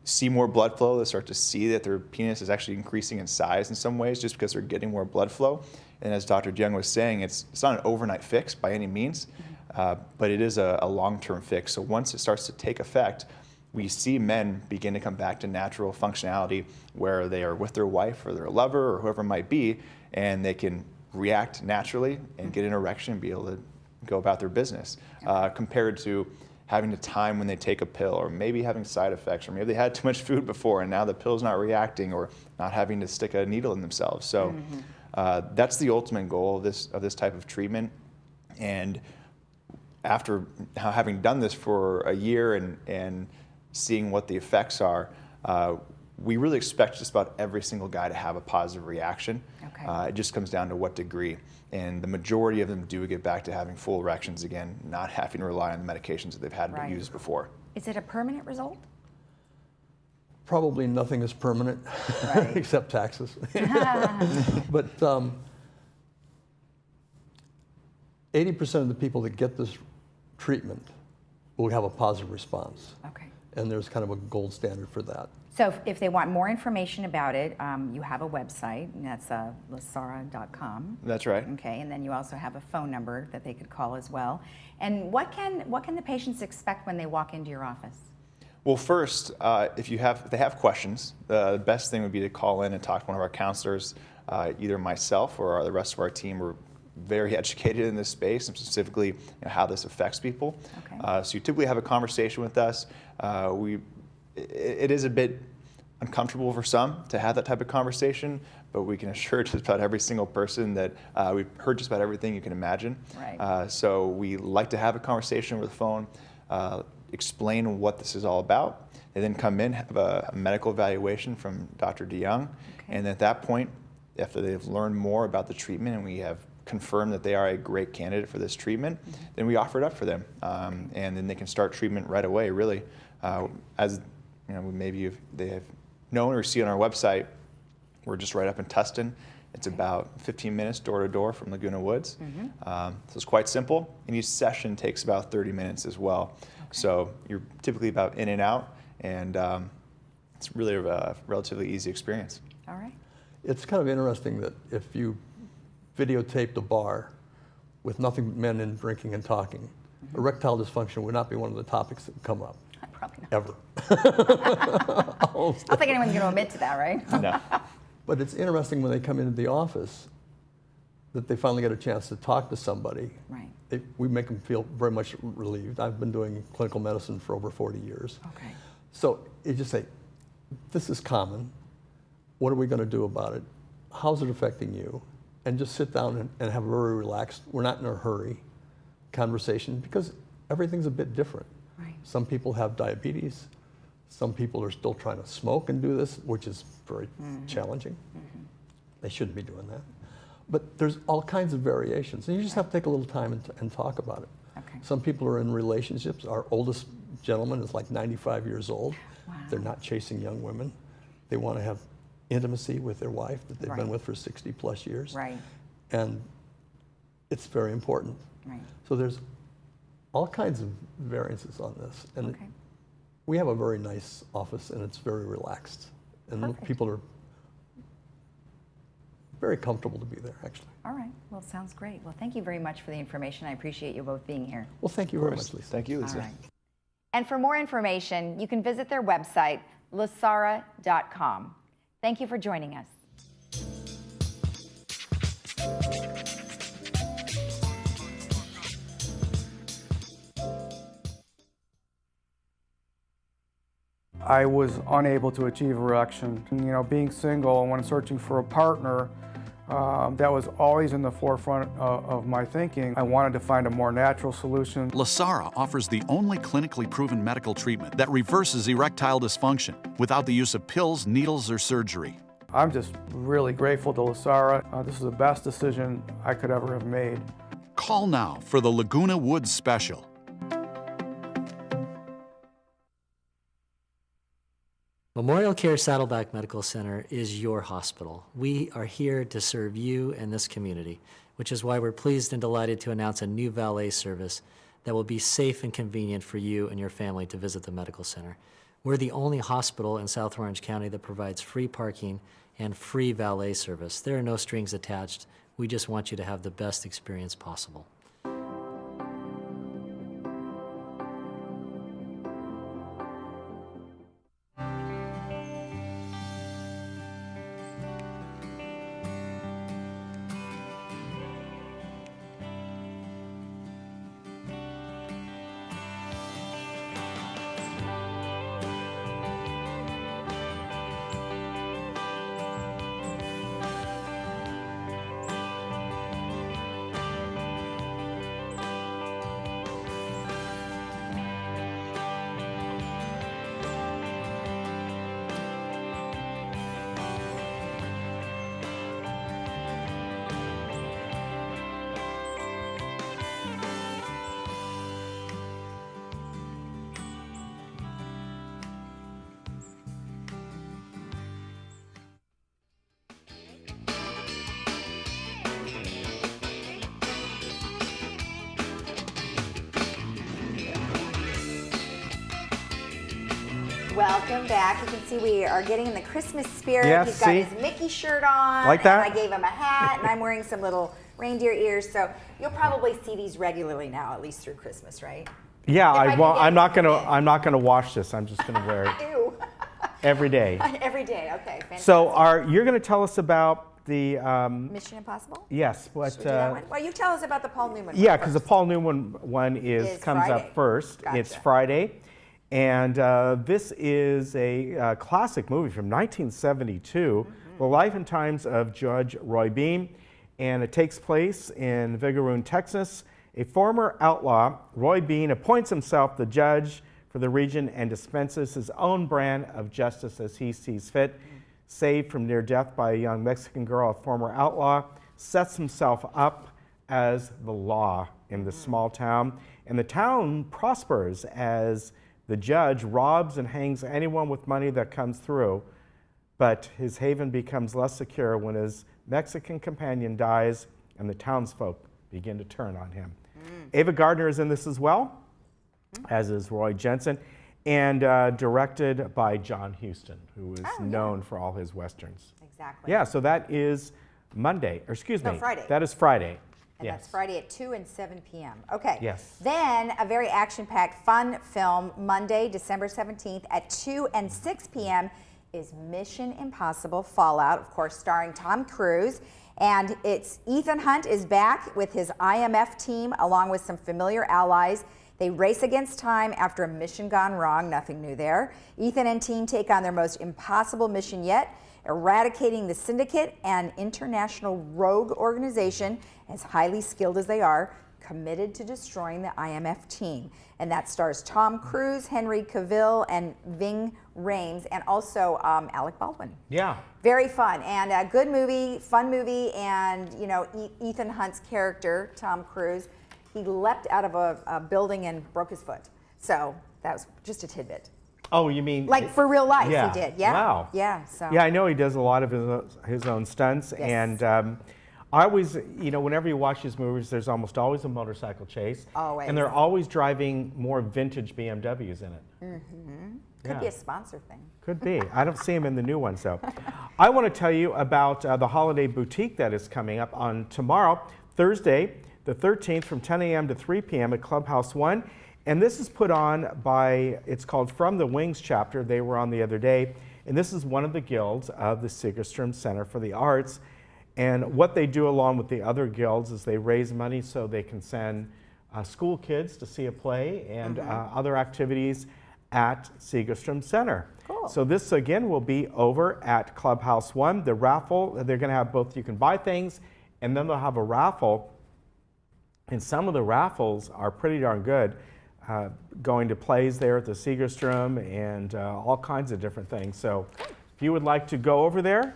Speaker 23: see more blood flow. They start to see that their penis is actually increasing in size in some ways just because they're getting more blood flow. And as Dr. Young was saying, it's not an overnight fix by any means, but it is a long-term fix. So once it starts to take effect, we see men begin to come back to natural functionality where they are with their wife or their lover or whoever it might be, and they can react naturally and get an erection and be able to go about their business, compared to having a time when they take a pill, or maybe having side effects, or maybe they had too much food before and now the pill's not reacting, or not having to stick a needle in themselves. So that's the ultimate goal of this type of treatment. And after having done this for a year and seeing what the effects are, we really expect just about every single guy to have a positive reaction. It just comes down to what degree. And the majority of them do get back to having full erections again, not having to rely on the medications that they've had to use before.
Speaker 14: Is it a permanent result?
Speaker 1: Probably nothing is permanent, except taxes. But 80% of the people that get this treatment will have a positive response.
Speaker 14: Okay.
Speaker 1: And there's kind of a gold standard for that.
Speaker 14: So if they want more information about it, you have a website, and that's lasara.com.
Speaker 23: That's right.
Speaker 14: Okay, and then you also have a phone number that they could call as well. And what can the patients expect when they walk into your office?
Speaker 23: Well, first, if they have questions, the best thing would be to call in and talk to one of our counselors, either myself or the rest of our team. We're very educated in this space, and specifically how this affects people. Okay. So you typically have a conversation with us. It is a bit uncomfortable for some to have that type of conversation, but we can assure just about every single person that we've heard just about everything you can imagine.
Speaker 14: Right.
Speaker 23: So we like to have a conversation over the phone, explain what this is all about. They then come in, have a medical evaluation from Dr. DeYoung, and at that point, after they've learned more about the treatment and we have confirmed that they are a great candidate for this treatment, then we offer it up for them, and then they can start treatment right away. Really, as you know, maybe they have known or see on our website, we're just right up in Tustin. It's about 15 minutes door to door from Laguna Woods. So it's quite simple, and each session takes about 30 minutes as well. So you're typically about in and out, and it's really a relatively easy experience.
Speaker 14: All right.
Speaker 1: It's kind of interesting that if you videotaped a bar with nothing but men in drinking and talking, erectile dysfunction would not be one of the topics that would come up.
Speaker 14: Probably not.
Speaker 1: Ever.
Speaker 14: I don't think anyone's going to admit to that, right?
Speaker 23: No.
Speaker 1: But it's interesting when they come into the office that they finally get a chance to talk to somebody.
Speaker 14: Right.
Speaker 1: We make them feel very much relieved. I've been doing clinical medicine for over 40 years.
Speaker 14: Okay.
Speaker 1: So you just say, this is common. What are we going to do about it? How's it affecting you? And just sit down and have a very relaxed, we're not in a hurry conversation, because everything's a bit different.
Speaker 14: Right.
Speaker 1: Some people have diabetes. Some people are still trying to smoke and do this, which is very challenging. They shouldn't be doing that. But there's all kinds of variations, and you just have to take a little time and talk about it.
Speaker 14: Okay.
Speaker 1: Some people are in relationships. Our oldest gentleman is like 95 years old.
Speaker 14: Wow.
Speaker 1: They're not chasing young women. They want to have intimacy with their wife that they've been with for 60 plus years.
Speaker 14: Right.
Speaker 1: And it's very important.
Speaker 14: Right.
Speaker 1: So there's all kinds of variances on this. And we have a very nice office, and it's very relaxed. And people are very comfortable to be there, actually.
Speaker 14: All right. Well, sounds great. Well, thank you very much for the information. I appreciate you both being here.
Speaker 1: Well, thank you very much, Lisa.
Speaker 23: Thank you, Lisa.
Speaker 14: All right. And for more information, you can visit their website, lasara.com. Thank you for joining us.
Speaker 2: I was unable to achieve erection. You know, being single and when searching for a partner, that was always in the forefront of my thinking. I wanted to find a more natural solution.
Speaker 5: Lasara offers the only clinically proven medical treatment that reverses erectile dysfunction without the use of pills, needles, or surgery.
Speaker 2: I'm just really grateful to Lasara. This is the best decision I could ever have made.
Speaker 5: Call now for the Laguna Woods Special.
Speaker 8: Memorial Care Saddleback Medical Center is your hospital. We are here to serve you and this community, which is why we're pleased and delighted to announce a new valet service that will be safe and convenient for you and your family to visit the medical center. We're the only hospital in South Orange County that provides free parking and free valet service. There are no strings attached. We just want you to have the best experience possible.
Speaker 14: Welcome back. You can see we are getting in the Christmas spirit.
Speaker 2: Yes,
Speaker 14: He's got his Mickey shirt on.
Speaker 2: Like that?
Speaker 14: And I gave him a hat, and I'm wearing some little reindeer ears. So you'll probably see these regularly now, at least through Christmas, right?
Speaker 2: Yeah, I'm not
Speaker 14: in.
Speaker 2: gonna wash this. I'm just gonna wear it
Speaker 14: Ew.
Speaker 2: every day.
Speaker 14: Every day. Okay. Fantastic.
Speaker 2: So you're gonna tell us about the
Speaker 14: Mission Impossible?
Speaker 2: Yes, but
Speaker 14: Should we do that one? Well, you tell us about the Paul Newman one.
Speaker 2: yeah, because the Paul Newman one comes
Speaker 14: Friday.
Speaker 2: up first.
Speaker 14: Gotcha.
Speaker 2: It's Friday, and this is a classic movie from 1972, The Life and Times of Judge Roy Bean, and it takes place in Vigoroon, Texas. A former outlaw, Roy Bean appoints himself the judge for the region and dispenses his own brand of justice as he sees fit. Saved from near death by a young Mexican girl, a former outlaw sets himself up as the law in the small town. And the town prospers as the judge robs and hangs anyone with money that comes through. But his haven becomes less secure when his Mexican companion dies and the townsfolk begin to turn on him. Ava Gardner is in this as well, as is Roy Jensen, and directed by John Huston, who is known for all his westerns.
Speaker 14: Exactly.
Speaker 2: Yeah, so that is Monday, or excuse me.
Speaker 14: Friday.
Speaker 2: That is Friday.
Speaker 14: And
Speaker 2: yes.
Speaker 14: that's Friday at 2 and 7 p.m. Okay.
Speaker 2: Yes.
Speaker 14: Then a very action-packed, fun film, Monday, December 17th at 2 and 6 p.m. is Mission Impossible Fallout, of course, starring Tom Cruise. And it's Ethan Hunt is back with his IMF team, along with some familiar allies. They race against time after a mission gone wrong, nothing new there. Ethan and team take on their most impossible mission yet, eradicating the syndicate, an international rogue organization, as highly skilled as they are, committed to destroying the IMF team. And that stars Tom Cruise, Henry Cavill, and Ving Rhames, and also Alec Baldwin.
Speaker 2: Yeah.
Speaker 14: Very fun, and a good movie, fun movie, and you know, Ethan Hunt's character, Tom Cruise, he leapt out of a building and broke his foot. So that was just a tidbit.
Speaker 2: Oh, you mean?
Speaker 14: Like for real life,
Speaker 2: yeah.
Speaker 14: he did. Yeah.
Speaker 2: Wow.
Speaker 14: Yeah. So.
Speaker 2: Yeah, I know he does a lot of his own stunts,
Speaker 14: Yes.
Speaker 2: and I always, you know, whenever you watch his movies, there's almost always a motorcycle chase.
Speaker 14: Always.
Speaker 2: And they're always driving more vintage BMWs in it.
Speaker 14: Mm-hmm. Could
Speaker 2: Yeah.
Speaker 14: be a sponsor thing.
Speaker 2: Could be. I don't see him in the new one, so. I want to tell you about the Holiday Boutique that is coming up on tomorrow, Thursday, the 13th, from 10 a.m. to 3 p.m. at Clubhouse 1. And this is put on by, it's called From the Wings chapter. They were on the other day. And this is one of the guilds of the Segerstrom Center for the Arts. And what they do along with the other guilds is they raise money so they can send school kids to see a play and other activities at Segerstrom Center.
Speaker 14: Cool.
Speaker 2: So this again will be over at Clubhouse 1. The raffle, they're going to have both, you can buy things and then they'll have a raffle. And some of the raffles are pretty darn good. Going to plays there at the Segerstrom and all kinds of different things. So if you would like to go over there,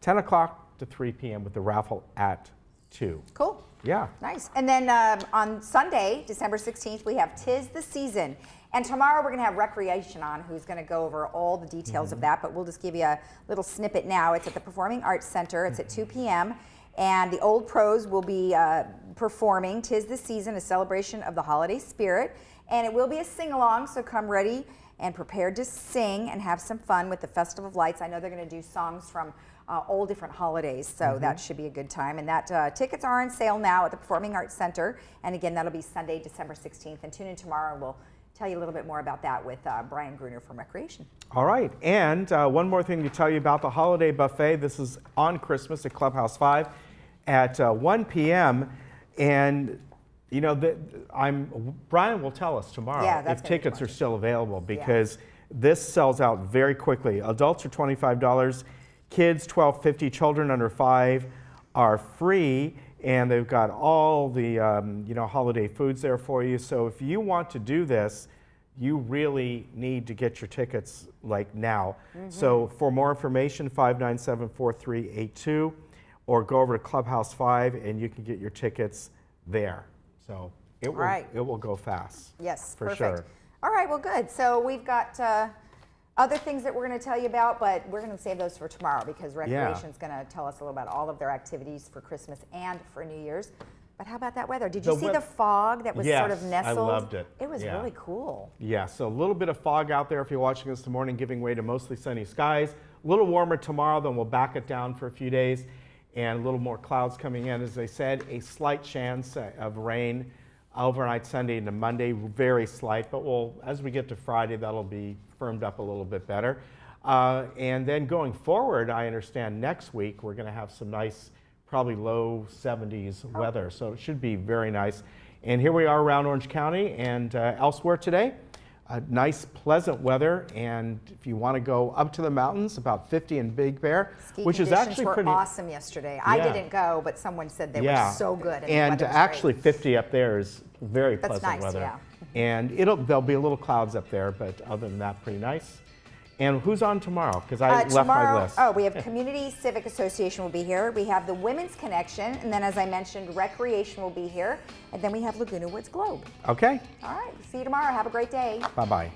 Speaker 2: 10 o'clock to 3 p.m. with the raffle at 2.
Speaker 14: Cool.
Speaker 2: Yeah.
Speaker 14: Nice. And then on Sunday, December 16th, we have 'Tis the Season. And tomorrow we're going to have Recreation on, who's going to go over all the details of that, but we'll just give you a little snippet now. It's at the Performing Arts Center. It's at 2 p.m. And the Old Pros will be performing 'Tis the Season, a celebration of the holiday spirit. And it will be a sing-along, so come ready and prepared to sing and have some fun with the Festival of Lights. I know they're going to do songs from all different holidays, so that should be a good time. And that tickets are on sale now at the Performing Arts Center. And again, that'll be Sunday, December 16th. And tune in tomorrow, and we'll tell you a little bit more about that with Brian Gruner from Recreation.
Speaker 10: All right, and one more thing to tell you about the holiday buffet. This is on Christmas at Clubhouse 5 at 1 p.m. And you know, Brian will tell us tomorrow if tickets are still available, because this sells out very quickly. Adults are $25, kids $12.50, children under 5 are free, and they've got all the you know, holiday foods there for you. So if you want to do this, you really need to get your tickets like now. So for more information, 597-4382, or go over to Clubhouse 5 and you can get your tickets there. So it will go fast.
Speaker 14: Yes,
Speaker 10: for
Speaker 14: perfect.
Speaker 10: sure.
Speaker 14: All right, well, good. So we've got other things that we're going to tell you about, but we're going to save those for tomorrow, because Recreation's going to tell us a little about all of their activities for Christmas and for New Year's. But how about that weather? Did you see the fog that was sort of nestled?
Speaker 10: I loved it.
Speaker 14: It was really cool.
Speaker 10: Yeah, so a little bit of fog out there if you're watching us this morning, giving way to mostly sunny skies. A little warmer tomorrow, then we'll back it down for a few days, and a little more clouds coming in. As I said, a slight chance of rain overnight Sunday into Monday, very slight, but as we get to Friday, that'll be firmed up a little bit better. And then going forward, I understand next week we're going to have some nice, probably low 70s weather, so it should be very nice. And here we are around Orange County and elsewhere today. Nice, pleasant weather, and if you want to go up to the mountains, about 50 in Big Bear, which is actually
Speaker 14: were
Speaker 10: pretty
Speaker 14: awesome yesterday. I didn't go, but someone said they were so good.
Speaker 10: And actually 50 up there is very pleasant weather. And there'll be a little clouds up there, but other than that, pretty nice. And who's on tomorrow? Because I left my list.
Speaker 14: Oh, we have Community Civic Association will be here. We have the Women's Connection, and then, as I mentioned, Recreation will be here, and then we have Laguna Woods Globe.
Speaker 10: Okay.
Speaker 14: All right. See you tomorrow. Have a great day.
Speaker 10: Bye-bye.